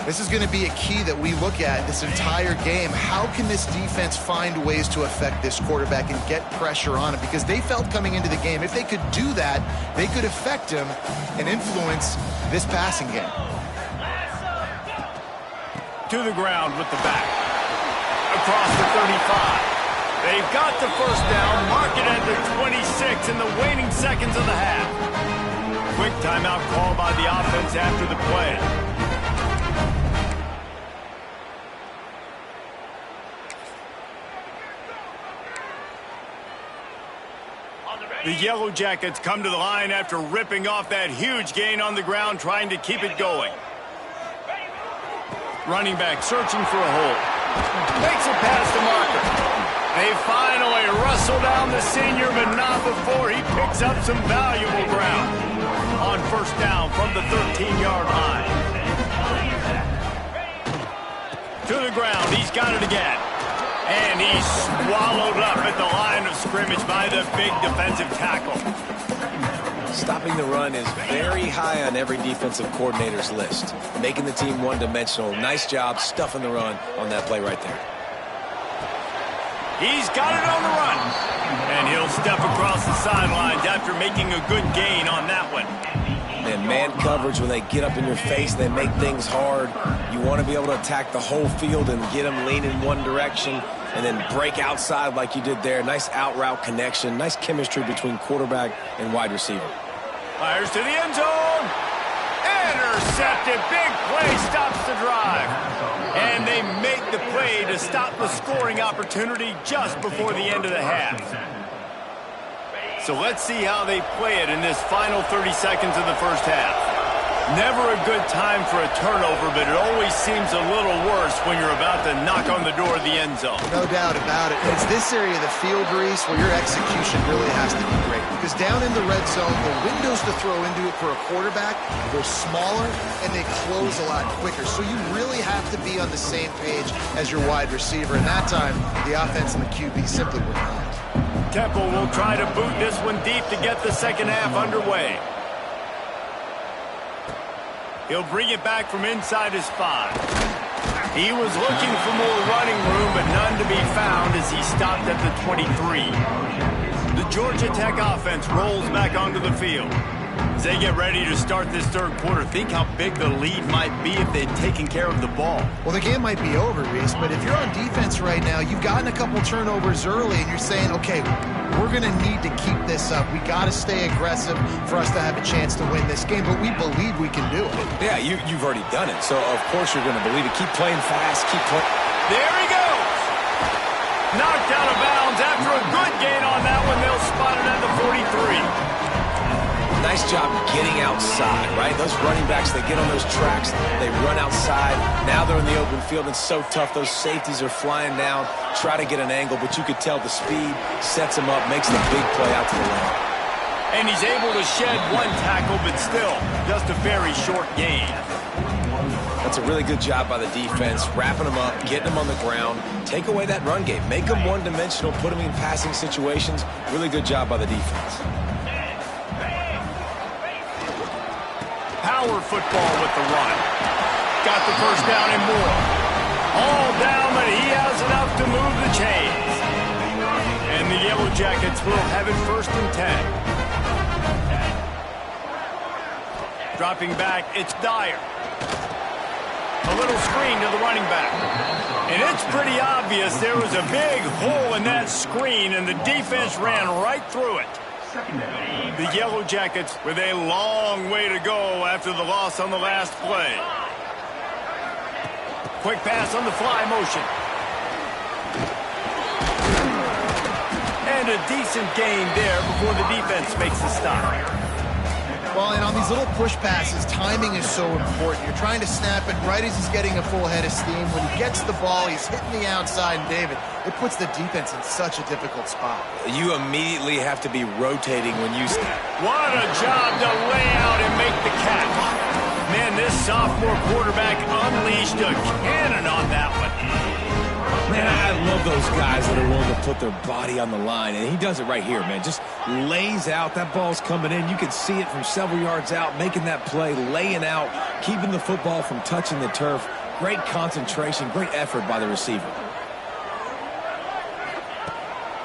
This is going to be a key that we look at this entire game. How can this defense find ways to affect this quarterback and get pressure on him? Because they felt coming into the game, if they could do that, they could affect him and influence this passing game. To the ground with the back. Across the 35. They've got the 1st down, mark it at the 26 in the waning seconds of the half. Quick timeout call by the offense after the play. The Yellow Jackets come to the line after ripping off that huge gain on the ground, trying to keep it going. Running back searching for a hole. Makes it past the marker. They finally wrestle down the senior, but not before he picks up some valuable ground. On 1st down from the 13-yard line. To the ground, he's got it again. And he's swallowed up at the line of scrimmage by the big defensive tackle. Stopping the run is very high on every defensive coordinator's list. Making the team one-dimensional. Nice job stuffing the run on that play right there. He's got it on the run. And he'll step across the sidelines after making a good gain on that one. And man coverage, when they get up in your face, they make things hard. You want to be able to attack the whole field and get them leaning one direction and then break outside like you did there. Nice out route connection. Nice chemistry between quarterback and wide receiver. Fires to the end zone. Intercepted. Big play stops the drive. And they make the play to stop the scoring opportunity just before the end of the half. So let's see how they play it in this final 30 seconds of the first half. Never a good time for a turnover, but it always seems a little worse when you're about to knock on the door of the end zone. No doubt about it. And it's this area of the field, Reese, where your execution really has to be great. Because down in the red zone, the windows to throw into it for a quarterback, they're smaller and they close a lot quicker. So you really have to be on the same page as your wide receiver. And that time, the offense and the QB simply were not. Temple will try to boot this one deep to get the second half underway. He'll bring it back from inside his 5. He was looking for more running room, but none to be found as he stopped at the 23. The Georgia Tech offense rolls back onto the field. As they get ready to start this third quarter, think how big the lead might be if they'd taken care of the ball. Well, the game might be over, Reese, but if you're on defense right now, you've gotten a couple turnovers early, and you're saying, okay, we're going to need to keep this up. We got to stay aggressive for us to have a chance to win this game, but we believe we can do it. Yeah, you've already done it, so of course you're going to believe it. Keep playing fast, keep playing. There he goes! Knocked out of bounds after a good gain on that one. They'll spot it at the 43. Nice job getting outside, right? Those running backs, they get on those tracks, they run outside. Now they're in the open field, and it's so tough. Those safeties are flying down, try to get an angle, but you could tell the speed sets him up, makes the big play out to the lane. And he's able to shed one tackle, but still, just a very short gain. That's a really good job by the defense, wrapping them up, getting them on the ground, take away that run game, make them one-dimensional, put them in passing situations. Really good job by the defense. Power football with the run. Got the first down and more. All down, but he has enough to move the chains. And the Yellow Jackets will have it 1st and 10. Dropping back, it's Dyer. A little screen to the running back. And it's pretty obvious there was a big hole in that screen, and the defense ran right through it. The Yellow Jackets with a long way to go after the loss on the last play. Quick pass on the fly motion. And a decent gain there before the defense makes the stop. Well, and on these little push passes, timing is so important. You're trying to snap it right as he's getting a full head of steam. When he gets the ball, he's hitting the outside, and David, it puts the defense in such a difficult spot. You immediately have to be rotating when you snap. What a job to lay out and make the catch. Man, this sophomore quarterback unleashed a cannon on that one. Man, I love those guys that are willing to put their body on the line, and he does it right here, man. Just lays out. That ball's coming in. You can see it from several yards out, making that play, laying out, keeping the football from touching the turf. Great concentration, great effort by the receiver.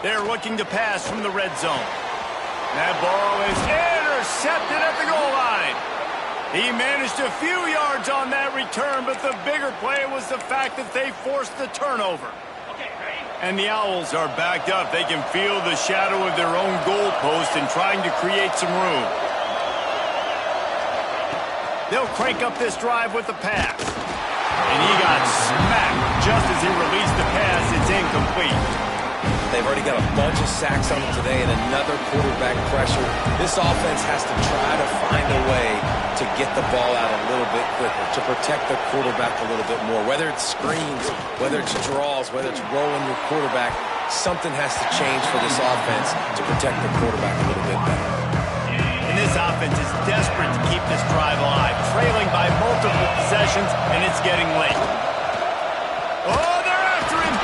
They're looking to pass from the red zone. That ball is intercepted at the goal line. He managed a few yards on that return, but the bigger play was the fact that they forced the turnover. And the Owls are backed up. They can feel the shadow of their own goalpost and trying to create some room. They'll crank up this drive with the pass. And he got smacked just as he released the pass. It's incomplete. They've already got a bunch of sacks on them today and another quarterback pressure. This offense has to try to find a way to get the ball out a little bit quicker, to protect the quarterback a little bit more. Whether it's screens, whether it's draws, whether it's rolling your quarterback, something has to change for this offense to protect the quarterback a little bit better. And this offense is desperate to keep this drive alive, trailing by multiple possessions, and it's getting late. Oh, they're after him.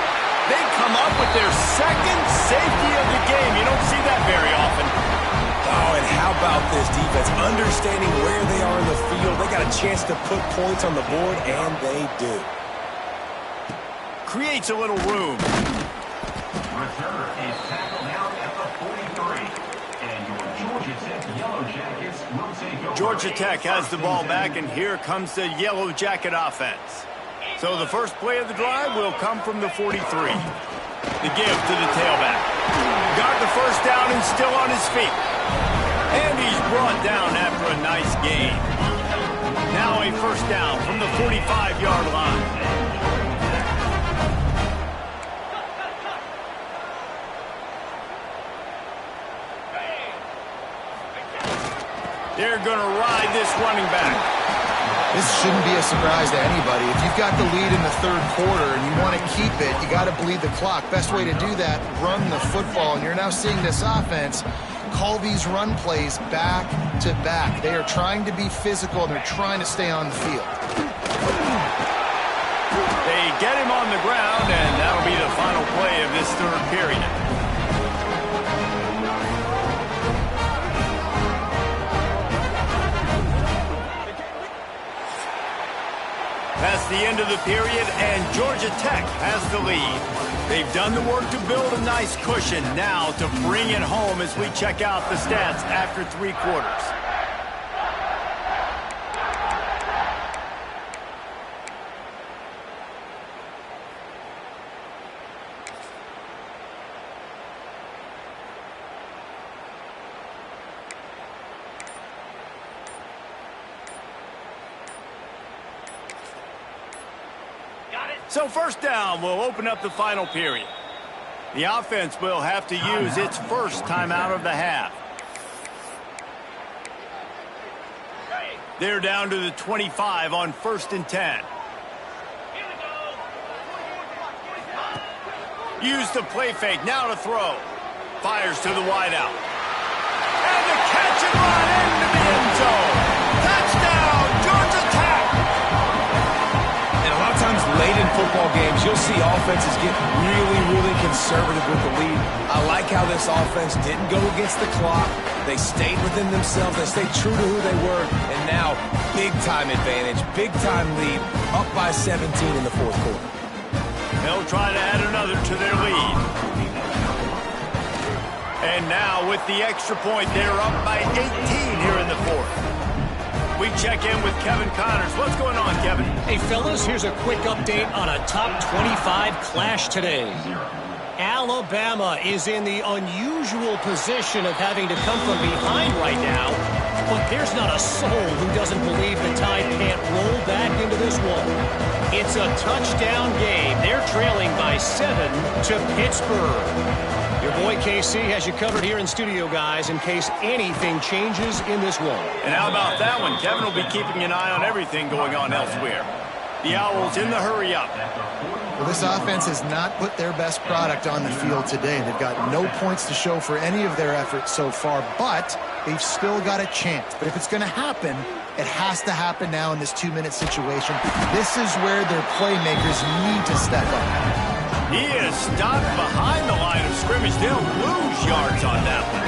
They come up with their second safety of the game. You don't see that very often. Oh, and how about this defense? Understanding where they are in the field. They got a chance to put points on the board, and they do. Creates a little room. Return is tackled out at the 43. And your Georgia Tech Yellow Jackets will take over. Georgia Tech has the ball back, and here comes the Yellow Jacket offense. So the first play of the drive will come from the 43. The give to the tailback. Got the first down and still on his feet. And he's brought down after a nice gain. Now a first down from the 45-yard line. They're going to ride this running back. This shouldn't be a surprise to anybody. If you've got the lead in the third quarter and you want to keep it, you got to bleed the clock. Best way to do that, run the football. And you're now seeing this offense call these run plays back to back. They are trying to be physical, and they're trying to stay on the field. They get him on the ground, and that'll be the final play of this third period. the end of the period, and Georgia Tech has the lead. They've done the work to build a nice cushion now to bring it home as we check out the stats after 3 quarters. So first down will open up the final period. The offense will have to use its first timeout of the half. They're down to the 25 on 1st and 10. Use the play fake, now to throw. Fires to the wideout. And the catch and run into the end zone. Touchdown, Georgia Tech! And a lot of times late in football games, you'll see offenses get really conservative with the lead. I like how this offense didn't go against the clock. They stayed within themselves. They stayed true to who they were. And now, big-time advantage, big-time lead, up by 17 in the 4th quarter. They'll try to add another to their lead. And now, with the extra point, they're up by 18 here in the 4th. We check in with Kevin Connors. What's going on, Kevin? Hey, fellas, here's a quick update on a top 25 clash today. Alabama is in the unusual position of having to come from behind right now, but there's not a soul who doesn't believe the Tide can't roll back into this one. It's a touchdown game. They're trailing by 7 to Pittsburgh. Your boy KC has you covered here in studio, guys, in case anything changes in this one. And how about that one? Kevin will be keeping an eye on everything going on elsewhere. The Owls in the hurry-up. Well, this offense has not put their best product on the field today. They've got no points to show for any of their efforts so far, but they've still got a chance. But if it's going to happen, it has to happen now in this 2-minute situation. This is where their playmakers need to step up. He is stopped behind the line of scrimmage. They'll lose yards on that one.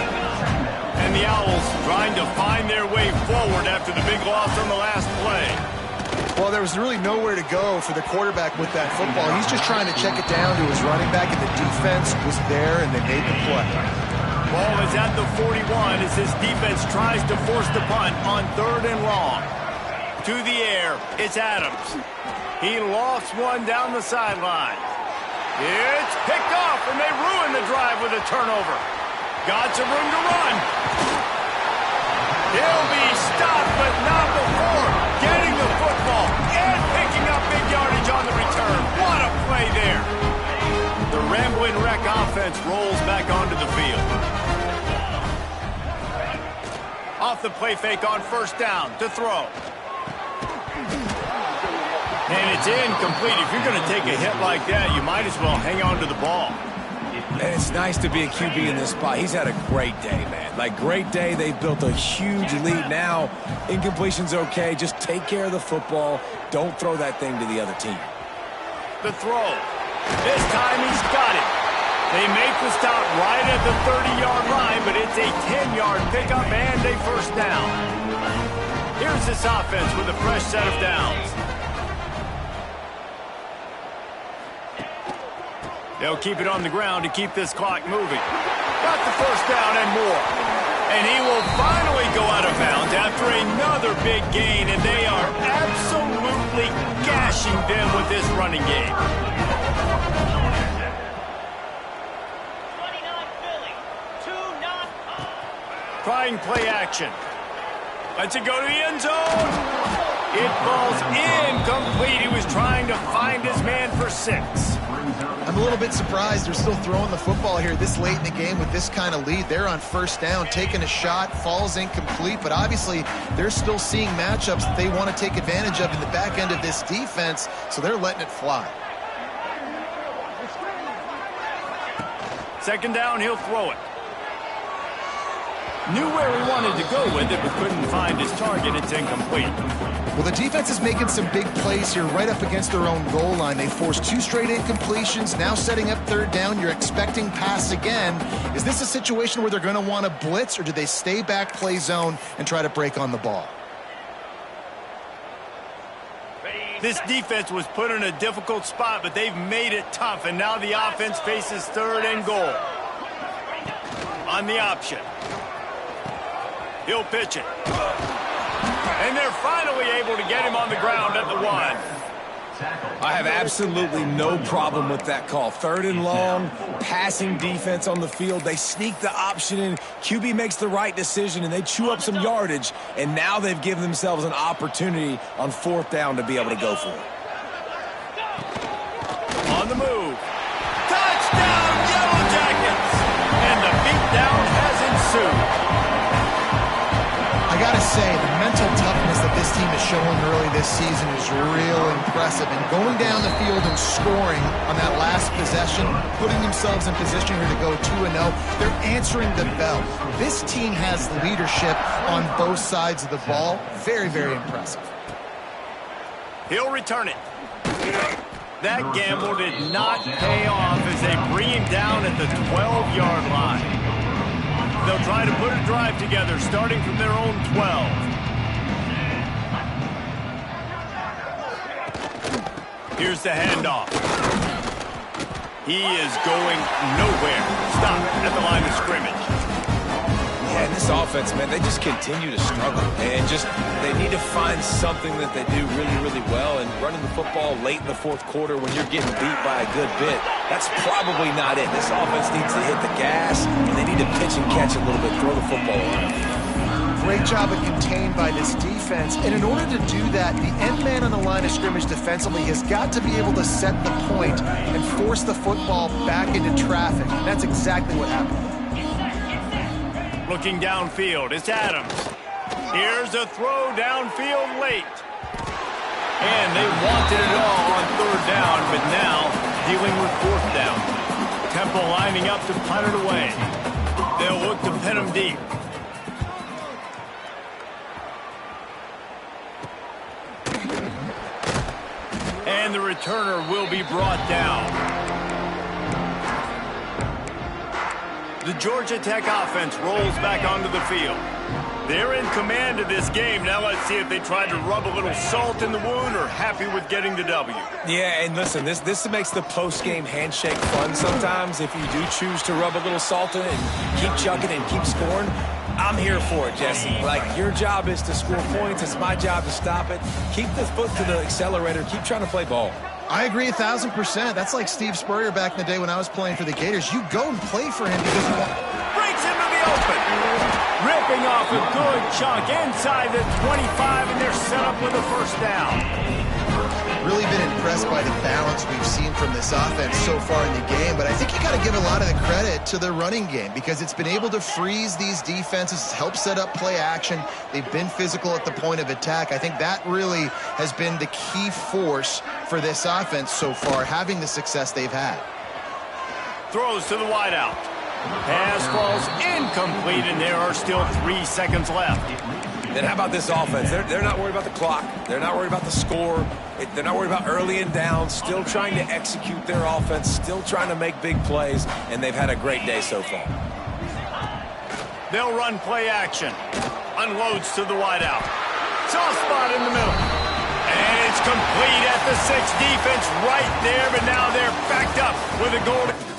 And the Owls trying to find their way forward after the big loss on the last play. Well, there was really nowhere to go for the quarterback with that football. He's just trying to check it down to his running back, and the defense was there, and they made the play. Ball is at the 41 as his defense tries to force the punt on 3rd and long. To the air, it's Adams. He lost one down the sideline. It's picked off, and they ruin the drive with a turnover. Got some room to run. He'll be stopped, but not before getting the football and picking up big yardage on the return. What a play there. The Ramblin' Wreck offense rolls back onto the field. Off the play fake on 1st down to throw. And it's incomplete. If you're going to take a hit like that, you might as well hang on to the ball. And it's nice to be a QB in this spot. He's had a great day, man. Like, great day. They've built a huge lead now. Incompletion's okay. Just take care of the football. Don't throw that thing to the other team. The throw. This time he's got it. They make the stop right at the 30-yard line, but it's a 10-yard pickup and a 1st down. Here's this offense with a fresh set of downs. They'll keep it on the ground to keep this clock moving. Got the 1st down and more. And he will finally go out of bounds after another big gain, and they are absolutely gashing them with this running game. 29 Philly, 2-0. Trying play action. Lets it go to the end zone. It falls incomplete. He was trying to find his man for 6. I'm a little bit surprised they're still throwing the football here this late in the game with this kind of lead. They're on 1st down, taking a shot, falls incomplete, but obviously they're still seeing matchups that they want to take advantage of in the back end of this defense, so they're letting it fly. 2nd down, he'll throw it. Knew where he wanted to go with it, but couldn't find his target. It's incomplete. Well, the defense is making some big plays here right up against their own goal line. They forced 2 straight incompletions, now setting up 3rd down. You're expecting pass again. Is this a situation where they're going to want to blitz, or do they stay back, play zone, and try to break on the ball? Ready This defense was put in a difficult spot, but they've made it tough, and now the offense faces 3rd and goal. On the option. He'll pitch it. And they're finally able to get him on the ground at the 1. I have absolutely no problem with that call. 3rd and long, passing defense on the field. They sneak the option in. QB makes the right decision, and they chew up some yardage. And now they've given themselves an opportunity on 4th down to be able to go for it. On the move. Touchdown, Yellow Jackets! And the beatdown has ensued. I gotta say, the mental toughness that this team is showing early this season is real impressive. And going down the field and scoring on that last possession, putting themselves in position here to go 2-0, they're answering the bell. This team has leadership on both sides of the ball. Very, very impressive. He'll return it. That gamble did not pay off as they bring him down at the 12-yard line. They'll try to put a drive together, starting from their own 12. Here's the handoff. He is going nowhere. Stop at the line of scrimmage. Yeah, and this offense, man, they just continue to struggle. And they need to find something that they do really, really well. And running the football late in the 4th quarter when you're getting beat by a good bit, that's probably not it. This offense needs to hit the gas, and they need to pitch and catch a little bit, throw the football around. Great job of contained by this defense. And in order to do that, the end man on the line of scrimmage defensively has got to be able to set the point and force the football back into traffic. And that's exactly what happened. Looking downfield, it's Adams. Here's a throw downfield late. And they wanted it all on 3rd down, but now dealing with 4th down. Temple lining up to punt it away. They'll look to pin him deep. And the returner will be brought down. The Georgia Tech offense rolls back onto the field. They're in command of this game. Now let's see if they try to rub a little salt in the wound or happy with getting the W. Yeah, and listen, this makes the post-game handshake fun sometimes. If you do choose to rub a little salt in it and keep chugging and keep scoring, I'm here for it, Jesse. Like, your job is to score points. It's my job to stop it. Keep the foot to the accelerator. Keep trying to play ball. I agree 1,000%. That's like Steve Spurrier back in the day when I was playing for the Gators. You go and play for him because you want... Breaks into the open. Ripping off a good chunk inside the 25, and they're set up with a 1st down. Really been impressed by the balance we've seen from this offense so far in the game, but I think you got to give a lot of the credit to the running game because it's been able to freeze these defenses, help set up play action. They've been physical at the point of attack. I think that really has been the key force for this offense so far, having the success they've had. Throws to the wideout. Pass falls incomplete, and there are still 3 seconds left. And how about this offense? They're not worried about the clock. They're not worried about the score. They're not worried about early and down. Still trying to execute their offense. Still trying to make big plays. And they've had a great day so far. They'll run play action. Unloads to the wideout. Soft spot in the middle. And it's complete at the 6. Defense right there, but now they're backed up with a goal.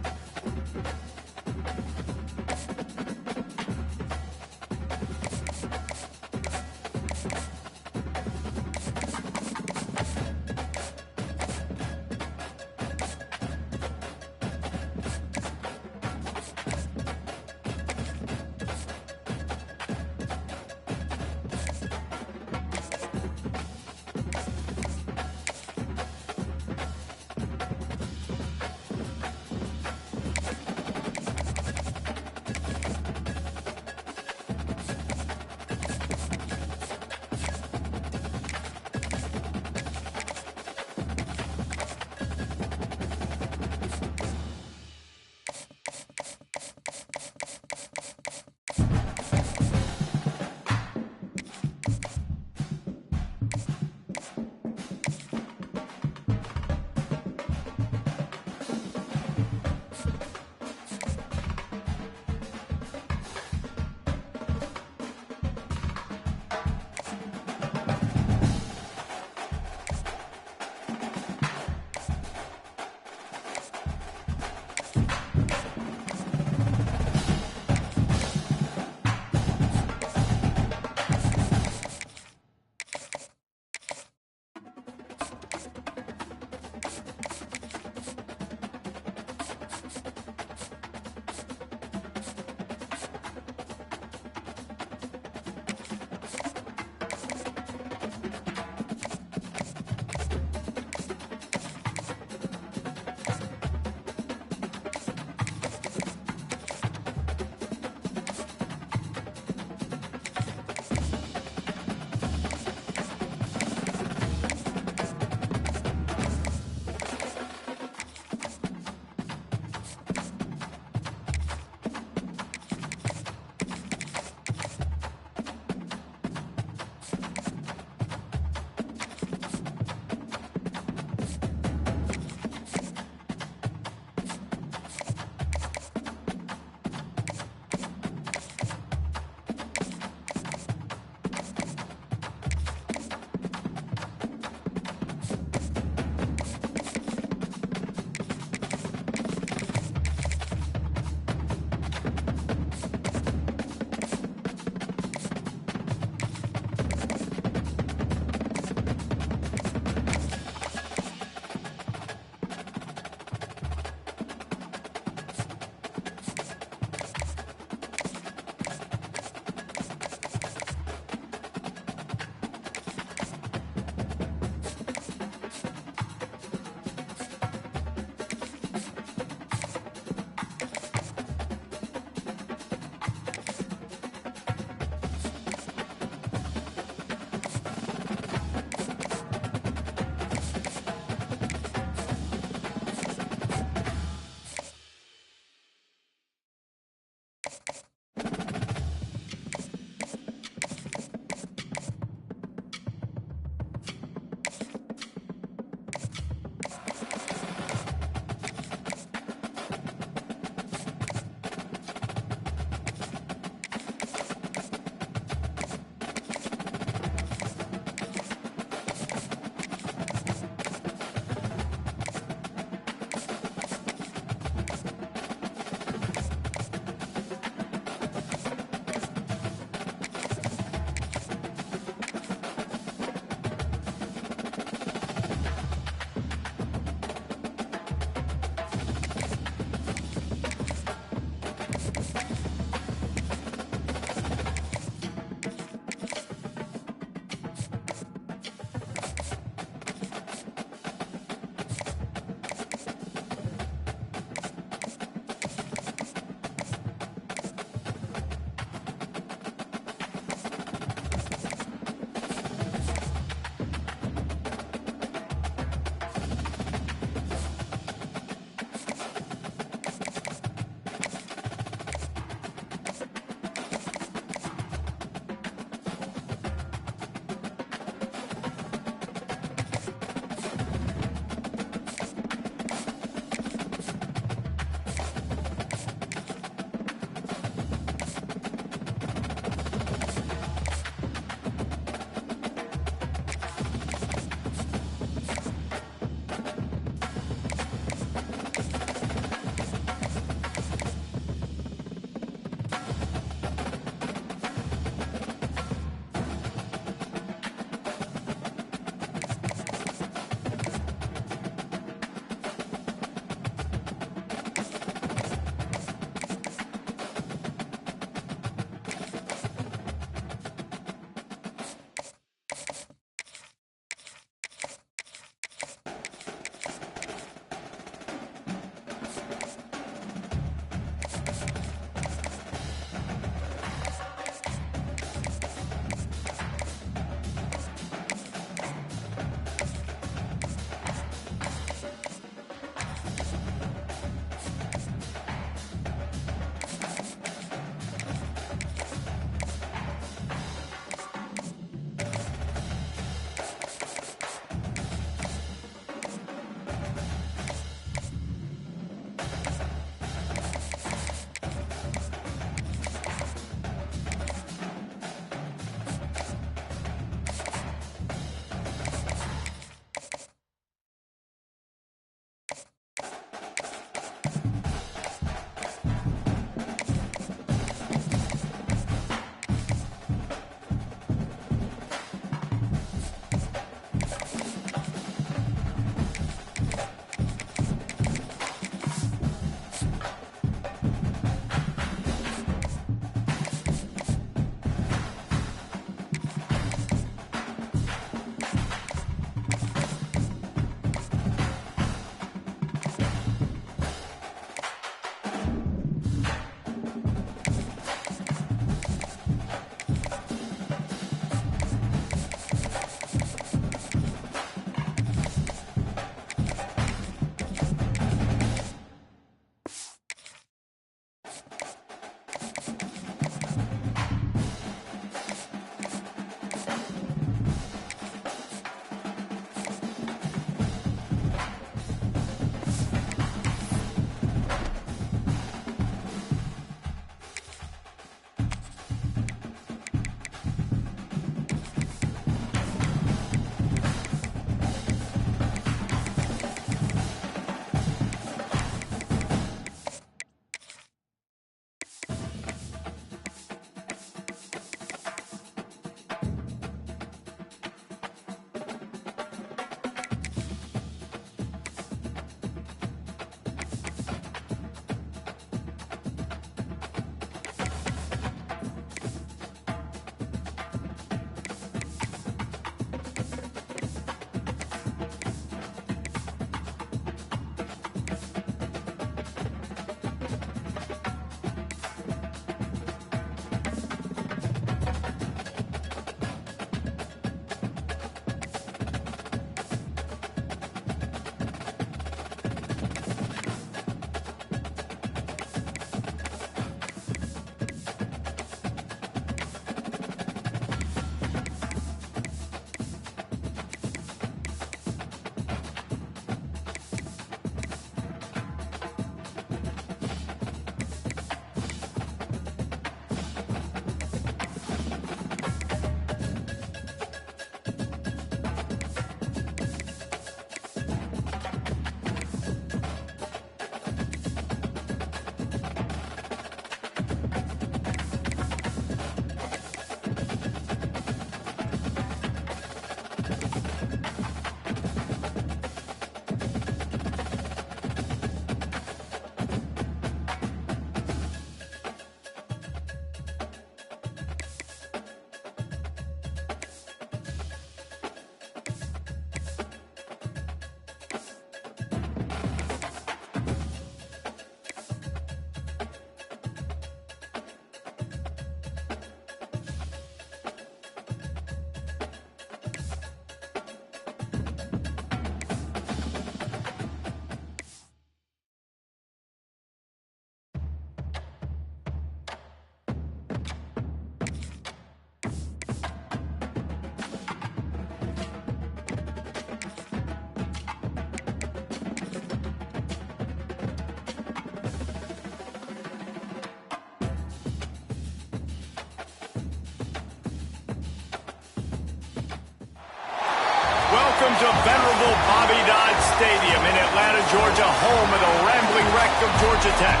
Welcome to venerable Bobby Dodd Stadium in Atlanta, Georgia, home of the rambling wreck of Georgia Tech.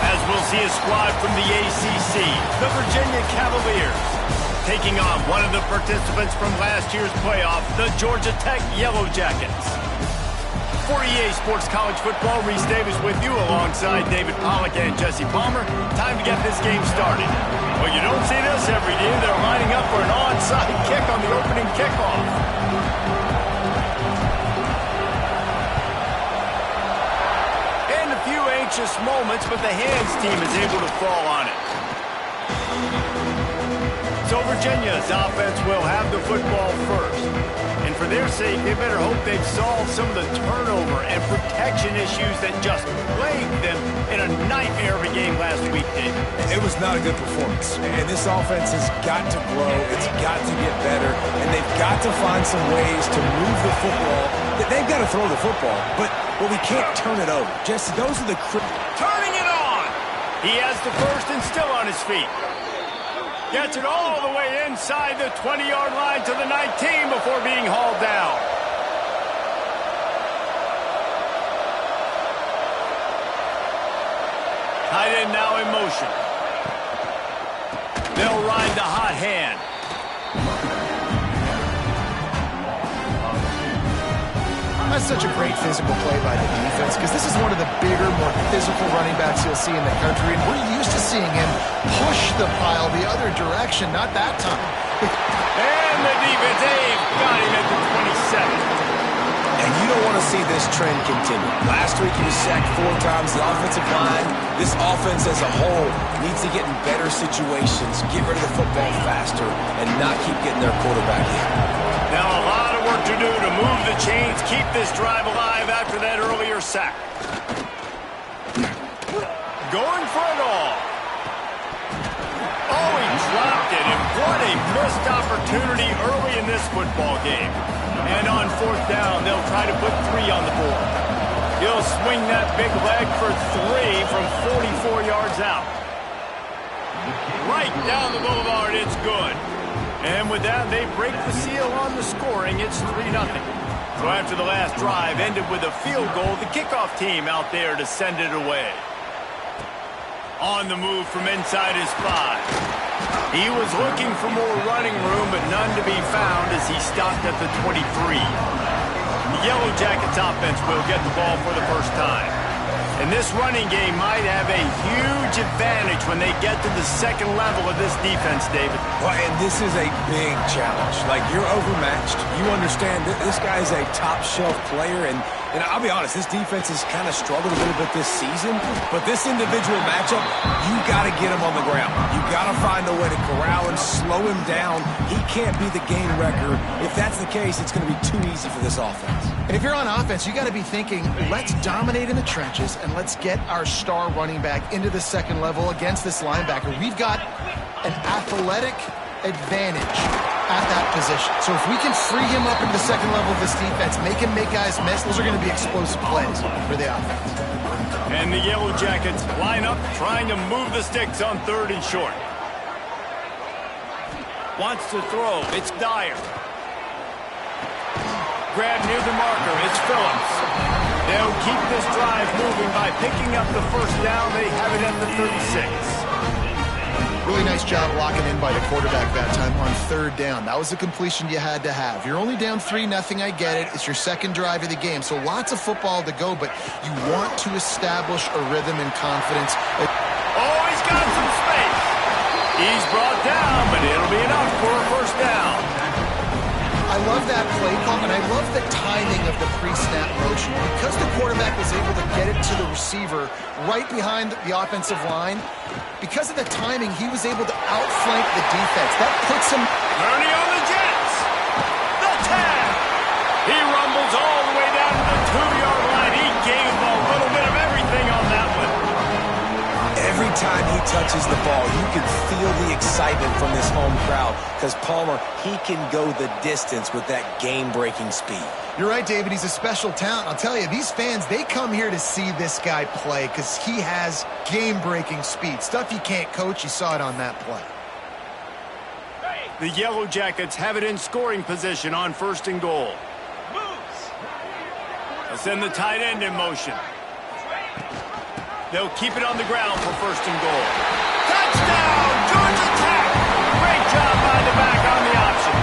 As we'll see a squad from the ACC, the Virginia Cavaliers, taking on one of the participants from last year's playoff, the Georgia Tech Yellow Jackets. For EA Sports College Football, Reese Davis with you alongside David Pollack and Jesse Palmer. Time to get this game started. Well, you don't see this every day. They're lining up for an onside kick on the opening kickoff. And a few anxious moments, but the hands team is able to fall on it. So Virginia's offense will have the football first. And for their sake, they better hope they've solved some of the turnover and protection issues that just plagued them in a nightmare of a game last week, Dave. It was not a good performance. And this offense has got to grow. It's got to get better. And they've got to find some ways to move the football. They've got to throw the football, but we can't turn it over. Jesse, those are the... Turning it on! He has the first and still on his feet. Gets it all the way inside the 20-yard line to the 19 before being hauled down. Tight end now in motion. They'll ride the hot hand. That's such a great physical play by the defense because this is one of the bigger, more physical running backs you'll see in the country, and we're used to seeing him push the pile the other direction, not that time. And the defense, they've got him at the 27. And you don't want to see this trend continue. Last week he was sacked 4 times. The offensive line, this offense as a whole, needs to get in better situations, get rid of the football faster, and not keep getting their quarterback in. Now a lot of work to do to move the chains, keep this drive alive after that earlier sack. Going for it all. Oh, he dropped it, and what a missed opportunity early in this football game. And on 4th down, they'll try to put 3 on the board. He'll swing that big leg for 3 from 44 yards out. Right down the boulevard, it's good. And with that, they break the seal on the scoring. It's 3-0. So after the last drive ended with a field goal, the kickoff team out there to send it away. On the move from inside his 5. He was looking for more running room, but none to be found as he stopped at the 23. The Yellow Jackets offense will get the ball for the first time. And this running game might have a huge advantage when they get to the second level of this defense, David. Well, and this is a big challenge. Like, you're overmatched. You understand that this guy is a top-shelf player, and I'll be honest, this defense has kind of struggled a little bit this season, but this individual matchup, you got to get him on the ground. You got to find a way to corral him, slow him down. He can't be the game wrecker. If that's the case, it's going to be too easy for this offense. And if you're on offense, you got to be thinking, let's dominate in the trenches and let's get our star running back into the second level against this linebacker. We've got an athletic advantage at that position. So if we can free him up into the second level of this defense, make him make guys miss, those are going to be explosive plays for the offense. And the Yellow Jackets line up trying to move the sticks on 3rd and short. Wants to throw. It's Dyer. Grab near the marker. It's Phillips. They'll keep this drive moving by picking up the first down. They have it at the 36. Really nice job locking in by the quarterback that time on 3rd down. That was the completion you had to have. You're only down 3-0, I get it. It's your second drive of the game, so lots of football to go, but you want to establish a rhythm and confidence. Oh, he's got some space. He's brought down, but it'll be enough for a first down. I love that play call, and I love the timing of the pre-snap motion. Because the quarterback was able to get it to the receiver right behind the offensive line, because of the timing, he was able to outflank the defense. That puts him... Ernie on the Jets. The tag. He rumbles all the way down to the 2-yard line. He gave a little bit of everything on that one. Every time he touches the ball, you can feel the excitement from this home crowd because Palmer, he can go the distance with that game-breaking speed. You're right, David. He's a special talent. I'll tell you, these fans, they come here to see this guy play because he has game-breaking speed. Stuff you can't coach. You saw it on that play. The Yellow Jackets have it in scoring position on 1st and goal. They'll send the tight end in motion. They'll keep it on the ground for first and goal. Touchdown, Georgia Tech! Great job by the back on the option.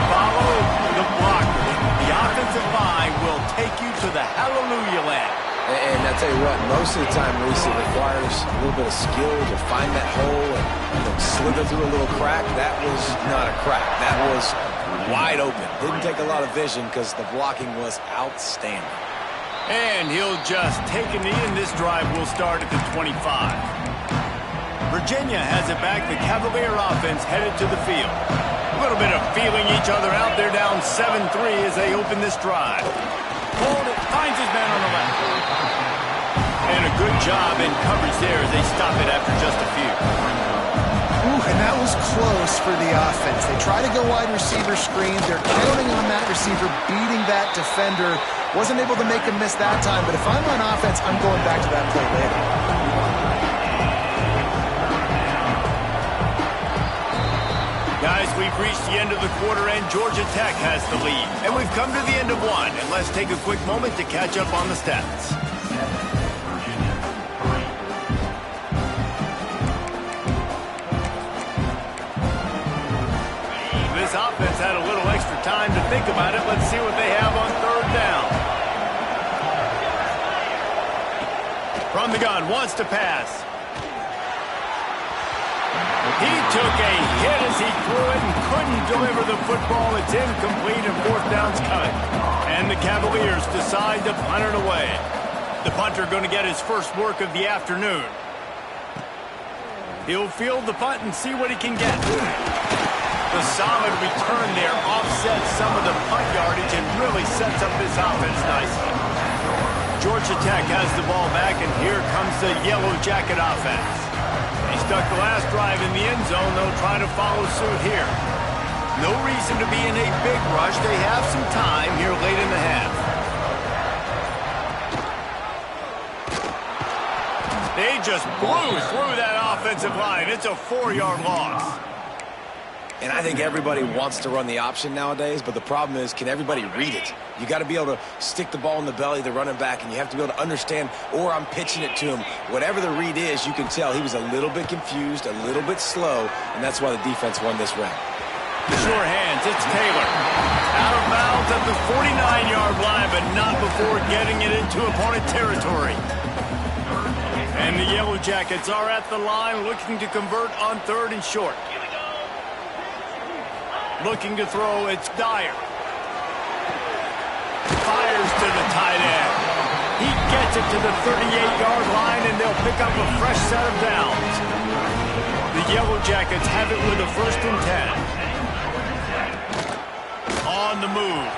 Follow the blocker. The offensive line will take you to the hallelujah land. And I tell you what, most of the time, Reese, it requires a little bit of skill to find that hole and slither through a little crack. That was not a crack. That was wide open. Didn't take a lot of vision because the blocking was outstanding. And he'll just take a knee, and this drive will start at the 25. Virginia has it back. The Cavalier offense headed to the field. A little bit of feeling each other out. They're down 7-3 as they open this drive. Hold it, finds his man on the left. And a good job in coverage there as they stop it after just a few. Ooh, and that was close for the offense. They try to go wide receiver screen. They're counting on that receiver beating that defender. Wasn't able to make him miss that time, but if I'm on offense, I'm going back to that play later. Guys, we've reached the end of the quarter, and Georgia Tech has the lead. And we've come to the end of one, and let's take a quick moment to catch up on the stats. This offense had a little extra time to think about it. Let's see what they have on third down. From the gun, wants to pass. He took a hit as he threw it and couldn't deliver the football. It's incomplete and fourth down's coming. And the Cavaliers decide to punt it away. The punter going to get his first work of the afternoon. He'll field the punt and see what he can get. The solid return there offsets some of the punt yardage and really sets up this offense nicely. Georgia Tech has the ball back, and here comes the Yellow Jacket offense. They stuck the last drive in the end zone. They'll try to follow suit here. No reason to be in a big rush. They have some time here late in the half. They just blew through that offensive line. It's a 4-yard loss. And I think everybody wants to run the option nowadays, but the problem is, can everybody read it? You got to be able to stick the ball in the belly of the running back, and you have to be able to understand, or I'm pitching it to him. Whatever the read is, you can tell he was a little bit confused, a little bit slow, and that's why the defense won this round. Sure hands, it's Taylor. Out of bounds at the 49-yard line, but not before getting it into opponent territory. And the Yellow Jackets are at the line looking to convert on third and short. Looking to throw, it's Dyer. Fires to the tight end. He gets it to the 38-yard line, and they'll pick up a fresh set of downs. The Yellow Jackets have it with a 1st and 10. On the move.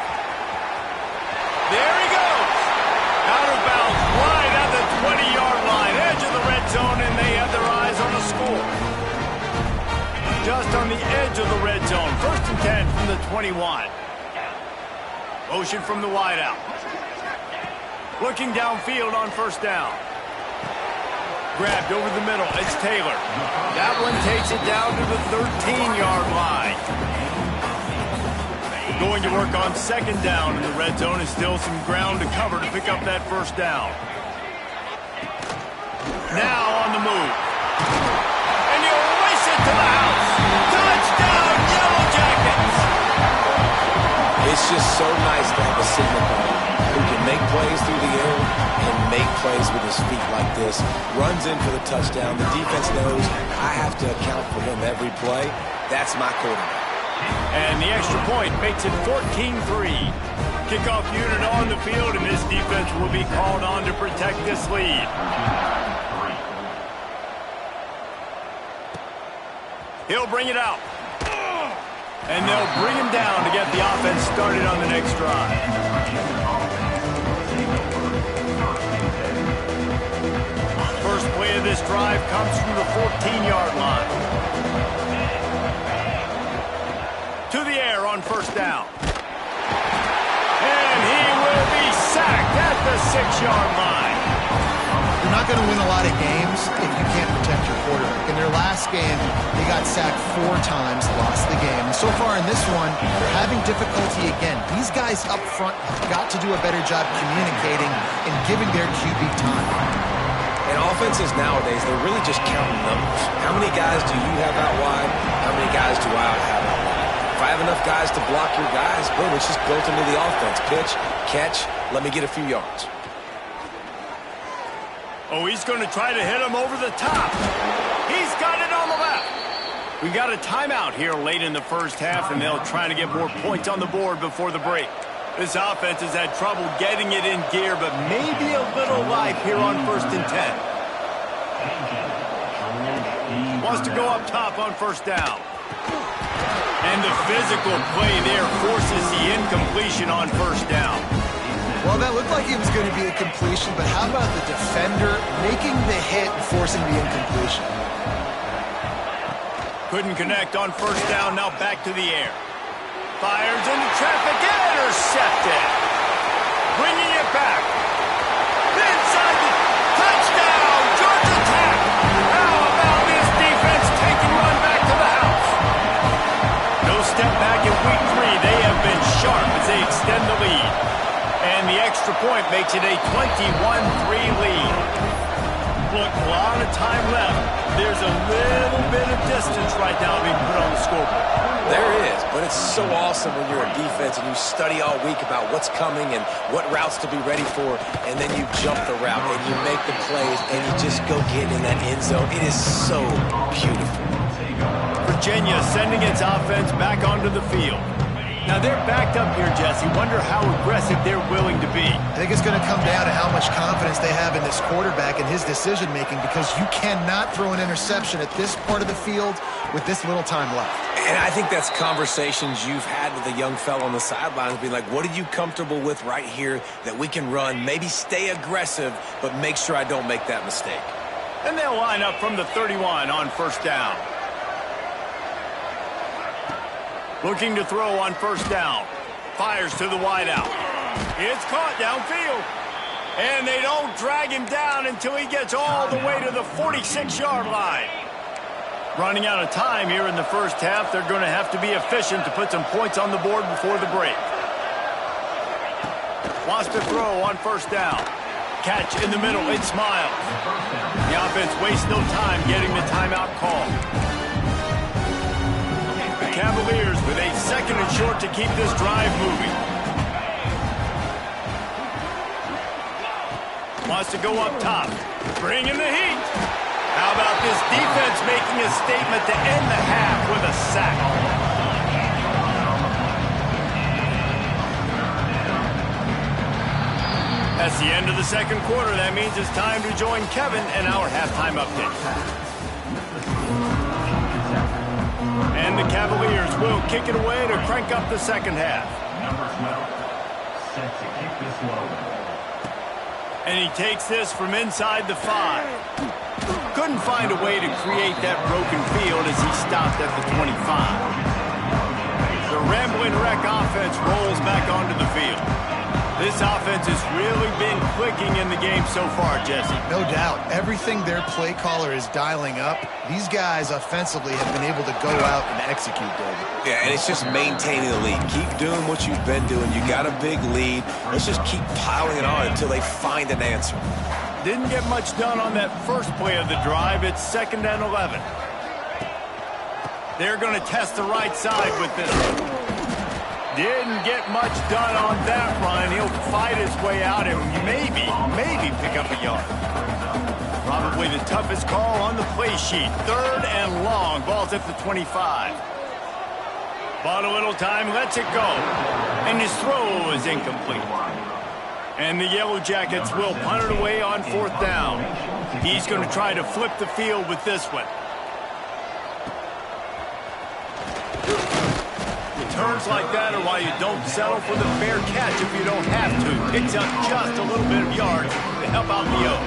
There he goes. Out of bounds, right at the 20-yard line, edge of the red zone, and they have their eyes on the score. Just on the edge of the red zone. 1st and 10 from the 21. Motion from the wideout. Looking downfield on 1st down. Grabbed over the middle. It's Taylor. That one takes it down to the 13-yard line. Going to work on 2nd down in the red zone. Is still some ground to cover to pick up that 1st down. Now on the move. And he'll race it to the house. Touchdown, Yellow Jackets! It's just so nice to have a signal ball who can make plays through the air and make plays with his feet like this. Runs in for the touchdown. The defense knows I have to account for him every play. That's my quarterback. And the extra point makes it 14-3. Kickoff unit on the field, and this defense will be called on to protect this lead. He'll bring it out. And they'll bring him down to get the offense started on the next drive. First play of this drive comes from the 14-yard line. To the air on 1st down. And he will be sacked at the 6-yard line. You're not going to win a lot of games if you can't protect your quarterback. In their last last game, they got sacked 4 times, lost the game. And so far in this one, they're having difficulty again. These guys up front have got to do a better job communicating and giving their QB time. And offenses nowadays, they're really just counting numbers. How many guys do you have out wide? How many guys do I have out wide? If I have enough guys to block your guys, boom, it's just built into the offense. Pitch, catch, let me get a few yards. Oh, he's going to try to hit him over the top. He's got it on the left. We got a timeout here late in the first half, and they'll try to get more points on the board before the break. This offense has had trouble getting it in gear, but maybe a little life here on 1st and 10. Wants to go up top on 1st down. And the physical play there forces the incompletion on 1st down. Well, that looked like it was going to be a completion, but how about the defender making the hit and forcing the incompletion? Couldn't connect on 1st down, now back to the air. Fires into traffic, intercepted. Bringing it back. Inside the touchdown, Georgia Tech. How about this defense taking one back to the house? No step back in week 3. They have been sharp as they extend the lead. And the extra point makes it a 21-3 lead. Look, a lot of time left. There's a little bit of distance right now being put on the scoreboard. There is, but it's so awesome when you're a defense and you study all week about what's coming and what routes to be ready for, and then you jump the route and you make the plays and you just go get in that end zone. It is so beautiful. Virginia sending its offense back onto the field. Now they're backed up here, Jesse. Wonder how aggressive they're willing to be. I think it's going to come down to how much confidence they have in this quarterback and his decision-making, because you cannot throw an interception at this part of the field with this little time left. And I think that's conversations you've had with a young fellow on the sidelines, being like, what are you comfortable with right here that we can run? Maybe stay aggressive, but make sure I don't make that mistake. And they'll line up from the 31 on 1st down. Looking to throw on 1st down. Fires to the wideout. It's caught downfield. And they don't drag him down until he gets all the way to the 46-yard line. Running out of time here in the first half. They're going to have to be efficient to put some points on the board before the break. Wants to throw on 1st down. Catch in the middle. It smiles. The offense wastes no time getting the timeout call. Cavaliers with a 2nd and short to keep this drive moving. Wants to go up top. Bringing the heat. How about this defense making a statement to end the half with a sack? That's the end of the 2nd quarter. That means it's time to join Kevin in our halftime update. And the Cavaliers will kick it away to crank up the 2nd half. Number 12, set to kick this low. And he takes this from inside the 5. Couldn't find a way to create that broken field as he stopped at the 25. The Rambling Wreck offense rolls back onto the field. This offense has really been clicking in the game so far, Jesse. No doubt. Everything their play caller is dialing up, these guys offensively have been able to go out and execute, David. Yeah, and it's just maintaining the lead. Keep doing what you've been doing. You got a big lead. Let's just keep piling it on until they find an answer. Didn't get much done on that first play of the drive. It's 2nd and 11. They're going to test the right side with this. Didn't get much done on that run. He'll fight his way out and maybe pick up a yard. Probably the toughest call on the play sheet. 3rd and long. Ball's at the 25. Bought a little time, lets it go. And his throw is incomplete. And the Yellow Jackets will punt it away on 4th down. He's going to try to flip the field with this one. Turns like that are why you don't settle for the fair catch if you don't have to. Picks up just a little bit of yards to help out the O.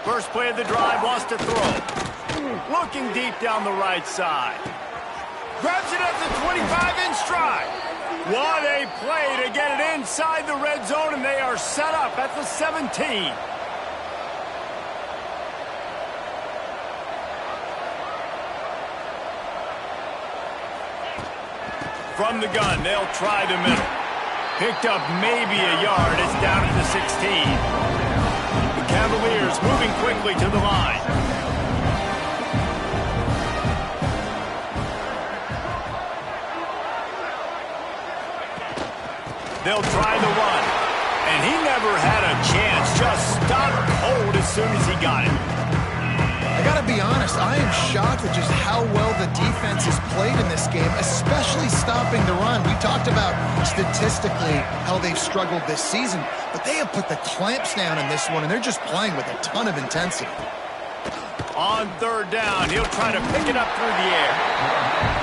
First play of the drive, wants to throw. Looking deep down the right side. Grabs it at the 25 in stride. What a play to get it inside the red zone, and they are set up at the 17. From the gun, they'll try the middle. Picked up maybe a yard. It's down at the 16. The Cavaliers moving quickly to the line. They'll try the run. And he never had a chance. Just stopped cold as soon as he got it. I gotta be honest, I am shocked at just how well the defense has played in this game, especially stopping the run. We talked about statistically how they've struggled this season, but they have put the clamps down in this one, and they're just playing with a ton of intensity. On third down, he'll try to pick it up through the air.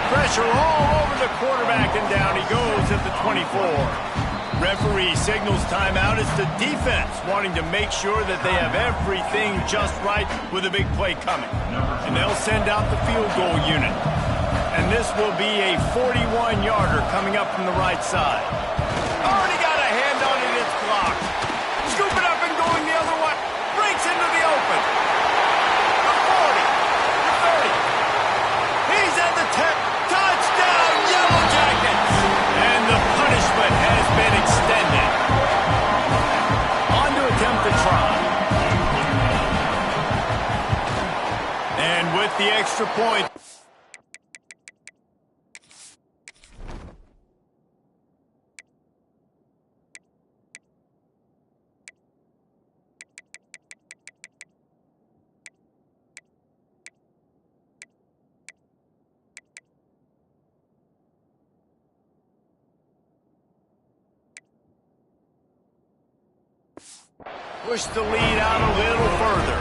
Pressure all over the quarterback, and down he goes at the 24. Referee signals timeout. It's the defense wanting to make sure that they have everything just right with a big play coming. And they'll send out the field goal unit. And this will be a 41-yarder coming up from the right side. Already got a hand on it. It's blocked. Scoop it up and going the other way. Breaks into the open. The 40. The 30. He's at the 10. Touchdown, Yellow Jackets. And the punishment has been extended. On to attempt the try. And with the extra point. Push the lead out a little further.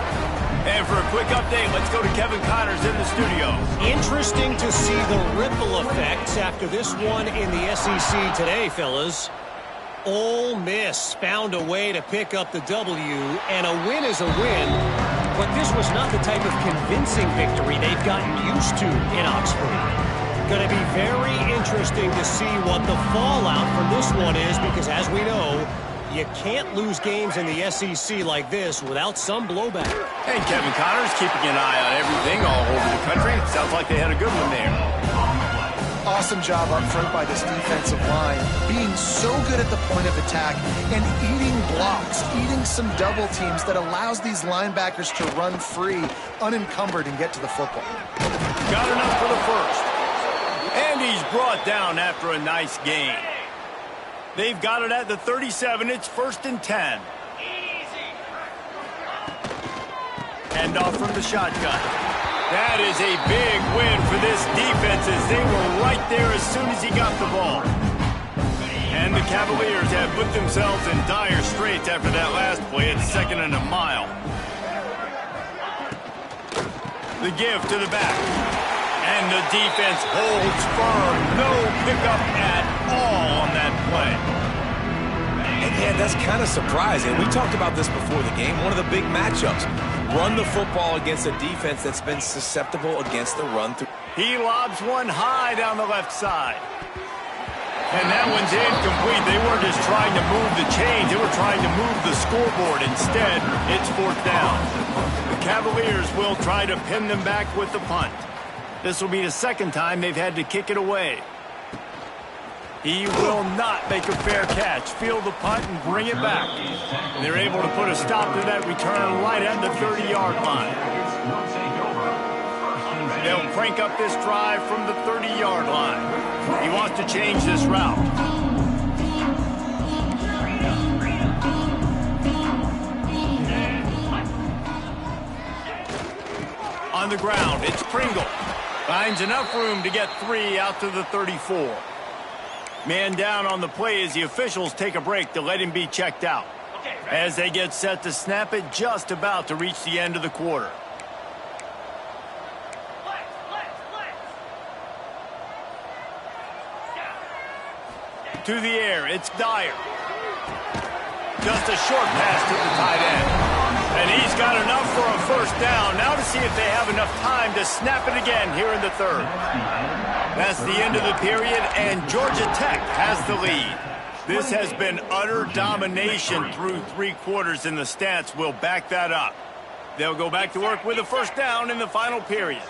And for a quick update, let's go to Kevin Connors in the studio. Interesting to see the ripple effects after this one in the SEC today, fellas. Ole Miss found a way to pick up the W, and a win is a win, but this was not the type of convincing victory they've gotten used to in Oxford. Going to be very interesting to see what the fallout from this one is, because as we know, you can't lose games in the SEC like this without some blowback. And Kevin Connors keeping an eye on everything all over the country. Sounds like they had a good one there. Awesome job up front by this defensive line, being so good at the point of attack and eating blocks, eating some double teams that allows these linebackers to run free, unencumbered, and get to the football. Got enough for the first. And he's brought down after a nice gain. They've got it at the 37. It's 1st and 10. Hand off from the shotgun. That is a big win for this defense, as they were right there as soon as he got the ball. And the Cavaliers have put themselves in dire straits after that last play. It's 2nd and a mile. The give to the back. And the defense holds firm. No pickup at all on that play. And yeah, that's kind of surprising. We talked about this before the game. One of the big matchups. Run the football against a defense that's been susceptible against the run through. He lobs one high down the left side. And that one's incomplete. They weren't just trying to move the chains. They were trying to move the scoreboard. Instead, it's 4th down. The Cavaliers will try to pin them back with the punt. This will be the 2nd time they've had to kick it away. He will not make a fair catch. Field the punt and bring it back. And they're able to put a stop to that return right at the 30-yard line. They'll crank up this drive from the 30-yard line. He wants to change this route. On the ground, it's Pringle. Finds enough room to get 3 out to the 34. Man down on the play as the officials take a break to let him be checked out. As they get set to snap it, just about to reach the end of the quarter. To the air, it's Dyer. Just a short pass to the tight end. And he's got enough for a first down. Now to see if they have enough time to snap it again here in the third. That's the end of the period, and Georgia Tech has the lead. This has been utter domination through 3 quarters, and the stats will back that up. They'll go back to work with a first down in the final period.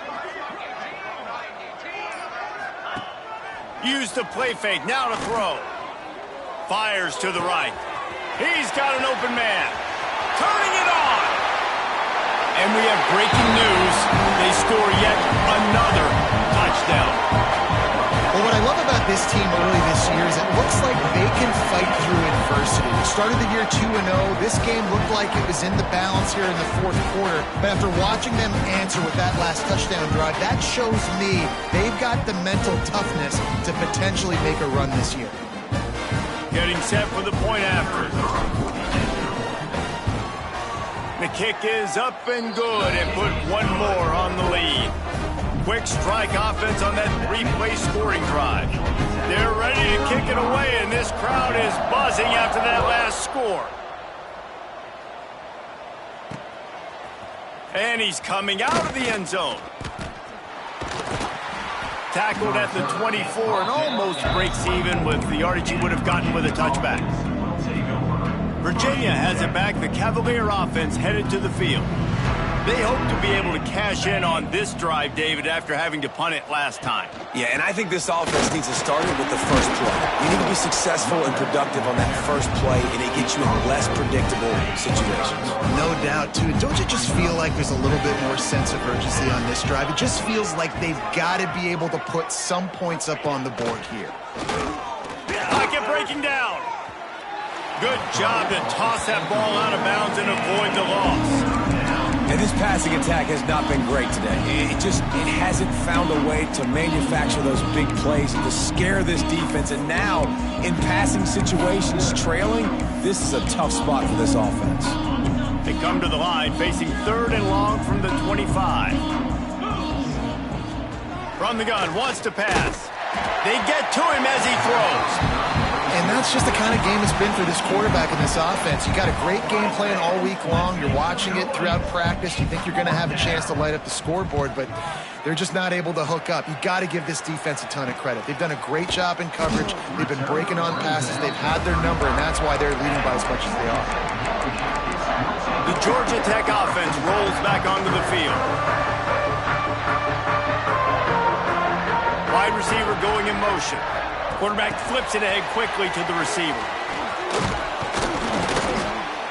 Use the play fake, now to throw. Fires to the right. He's got an open man. Turning it on. And we have breaking news. They score yet another touchdown. Well, what I love about this team early this year is it looks like they can fight through adversity. We started the year 2-0. This game looked like it was in the balance here in the fourth quarter. But after watching them answer with that last touchdown drive, that shows me they've got the mental toughness to potentially make a run this year. Getting set for the point after. The kick is up and good, and put one more on the lead. Quick strike offense on that 3-play scoring drive. They're ready to kick it away, and this crowd is buzzing after that last score. And he's coming out of the end zone. Tackled at the 24 and almost breaks even with the yardage he would have gotten with a touchback. Virginia has it back. The Cavalier offense headed to the field. They hope to be able to cash in on this drive, David, after having to punt it last time. Yeah, and I think this offense needs to start it with the first play. You need to be successful and productive on that first play, and it gets you in less predictable situations. No doubt, too. Don't you just feel like there's a little bit more sense of urgency on this drive? It just feels like they've got to be able to put some points up on the board here. Pocket breaking down. Good job to toss that ball out of bounds and avoid the loss. And this passing attack has not been great today. It hasn't found a way to manufacture those big plays and to scare this defense. And now, in passing situations, trailing, this is a tough spot for this offense. They come to the line, facing 3rd and long from the 25. From the gun, wants to pass. They get to him as he throws. And that's just the kind of game it's been for this quarterback in this offense. You got a great game plan all week long. You're watching it throughout practice. You think you're going to have a chance to light up the scoreboard, but they're just not able to hook up. You got to give this defense a ton of credit. They've done a great job in coverage. They've been breaking on passes. They've had their number, and that's why they're leading by as much as they are. The Georgia Tech offense rolls back onto the field. Wide receiver going in motion. Quarterback flips it ahead quickly to the receiver.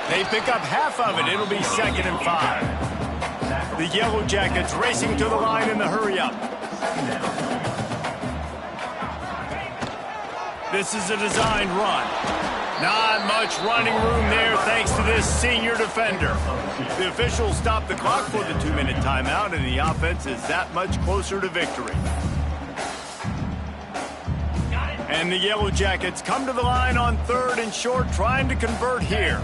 They pick up half of it. It'll be 2nd and 5. The Yellow Jackets racing to the line in the hurry-up. This is a designed run. Not much running room there thanks to this senior defender. The officials stop the clock for the 2-minute timeout, and the offense is that much closer to victory. And the Yellow Jackets come to the line on 3rd and short, trying to convert here.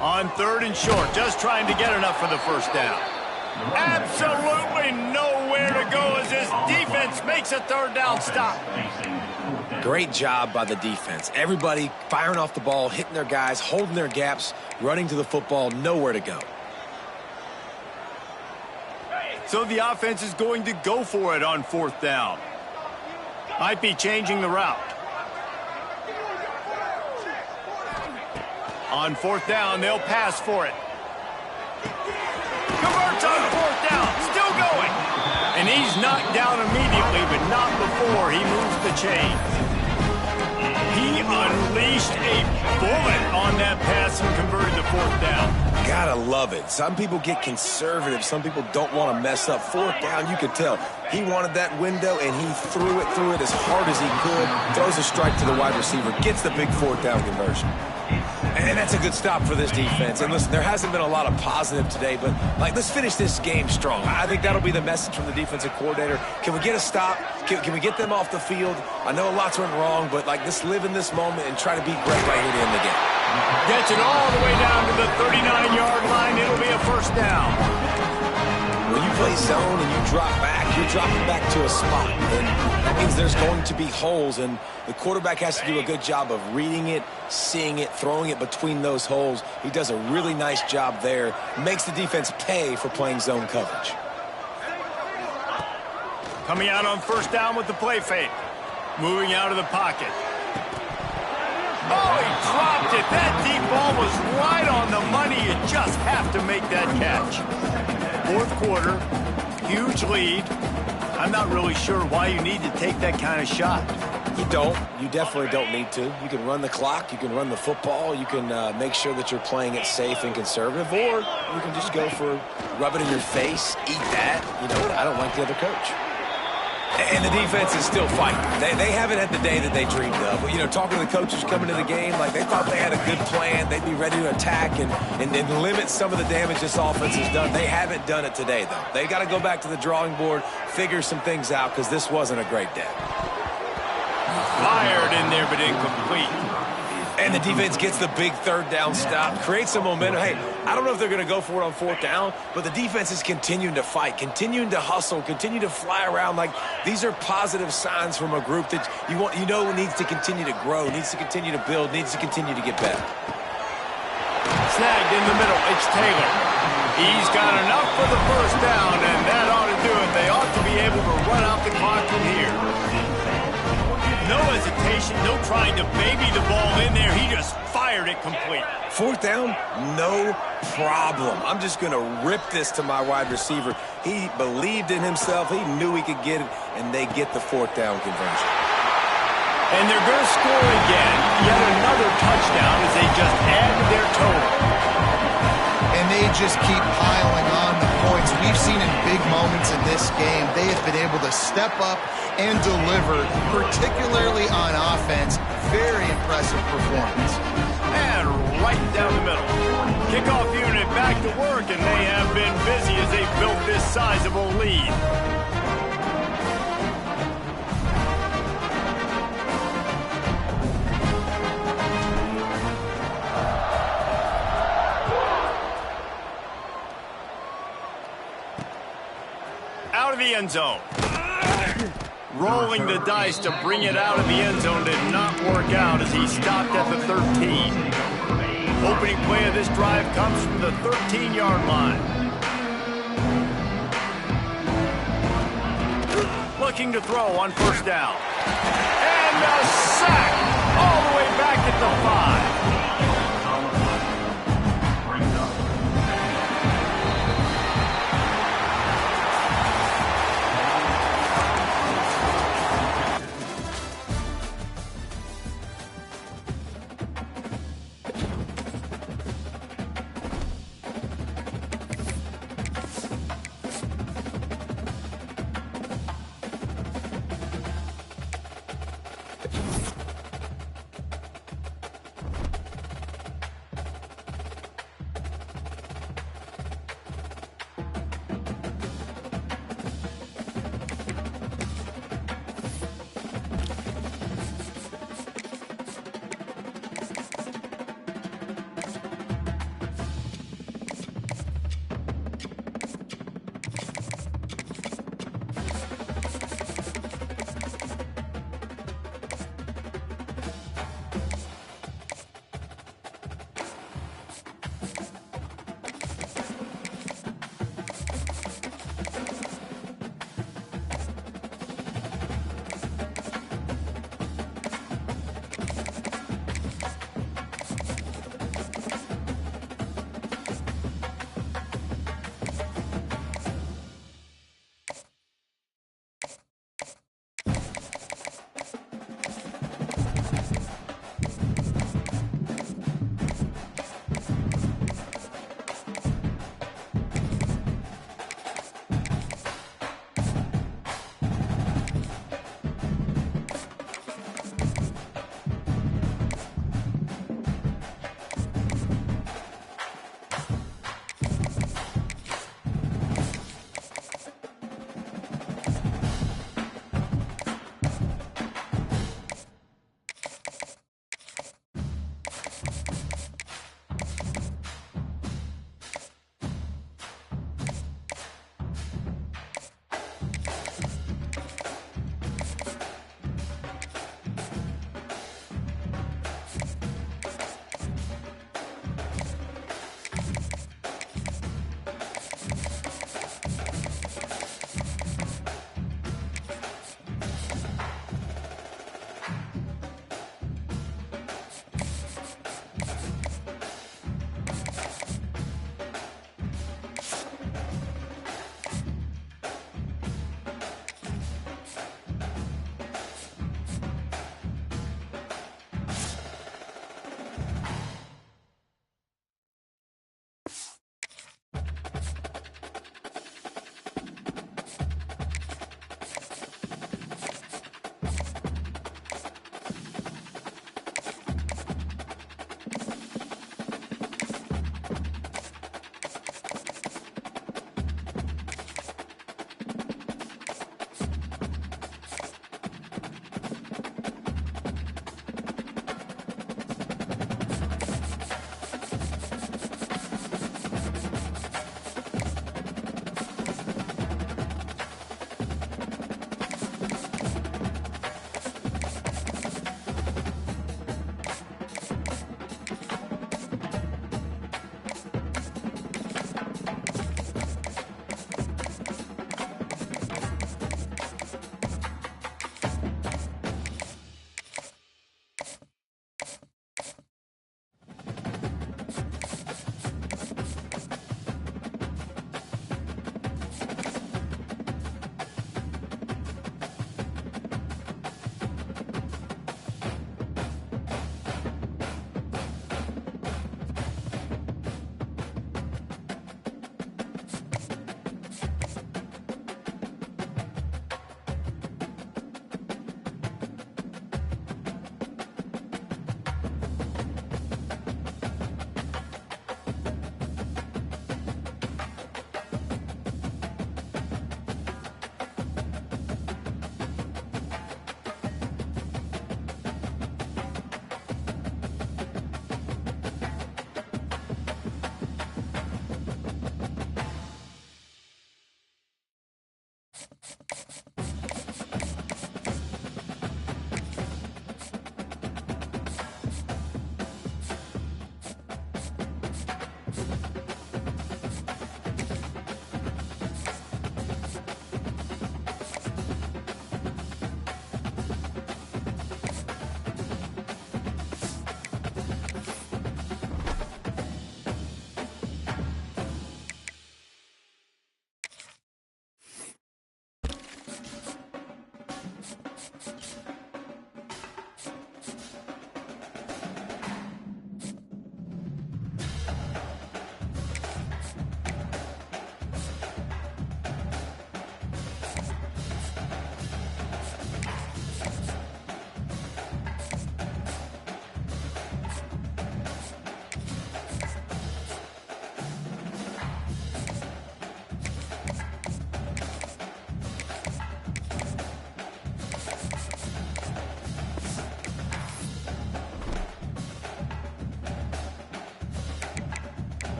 On 3rd and short, just trying to get enough for the first down. Absolutely nowhere to go as this defense makes a 3rd down stop. Great job by the defense. Everybody firing off the ball, hitting their guys, holding their gaps, running to the football, nowhere to go. So the offense is going to go for it on 4th down. Might be changing the route. On 4th down, they'll pass for it. Converts on 4th down, still going. And he's knocked down immediately, but not before he moves the chain. He unleashed a bullet on that pass and converted to 4th down. Gotta love it. Some people get conservative. Some people don't want to mess up. 4th down, you could tell. He wanted that window, and he threw it as hard as he could. Throws a strike to the wide receiver. Gets the big 4th down conversion. And that's a good stop for this defense. And listen, there hasn't been a lot of positive today, but let's finish this game strong. I think that'll be the message from the defensive coordinator. Can we get a stop? Can we get them off the field? I know lots went wrong, but let's live in this moment and try to be great right here to end the game. Gets it all the way down to the 39-yard line. It'll be a 1st down. When you play zone and you drop back, you're dropping back to a spot. And that means there's going to be holes, and the quarterback has to do a good job of reading it, seeing it, throwing it between those holes. He does a really nice job there. Makes the defense pay for playing zone coverage. Coming out on first down with the play fake. Moving out of the pocket. Oh, he dropped it. That deep ball was right on the money. You just have to make that catch. Fourth quarter, huge lead. I'm not really sure why you need to take that kind of shot. You don't. You definitely don't need to. You can run the clock. You can run the football. You can make sure that you're playing it safe and conservative, or you can just go for rub it in your face, eat that. You know, I don't like the other coach. And the defense is still fighting. They haven't had the day that they dreamed of. But, you know, talking to the coaches coming to the game, like they thought they had a good plan. They'd be ready to attack and limit some of the damage this offense has done. They haven't done it today, though. They got to go back to the drawing board, figure some things out, because this wasn't a great day. Fired in there, but incomplete. And the defense gets the big third down stop, creates some momentum. Hey, I don't know if they're going to go for it on fourth down, but the defense is continuing to fight, continuing to hustle, continue to fly around. Like, these are positive signs from a group that you know needs to continue to grow, needs to continue to build, needs to continue to get better. Snagged in the middle. It's Taylor. He's got enough for the first down, and that ought to do it. They ought to be able to run out the clock from here. No hesitation, no trying to baby the ball in there. He just fired it complete. Fourth down, no problem. I'm just going to rip this to my wide receiver. He believed in himself. He knew he could get it, and they get the fourth down conversion. And they're going to score again. Yet another touchdown as they just add to their total. And they just keep piling on the points. We've seen in big moments in this game, they have been able to step up and deliver, particularly on offense. Very impressive performance. And right down the middle. Kickoff unit back to work, and they have been busy as they built this sizable lead. Out of the end zone. Rolling the dice to bring it out of the end zone did not work out as he stopped at the 13. Opening play of this drive comes from the 13-yard line. Looking to throw on first down. And a sack all the way back at the 5.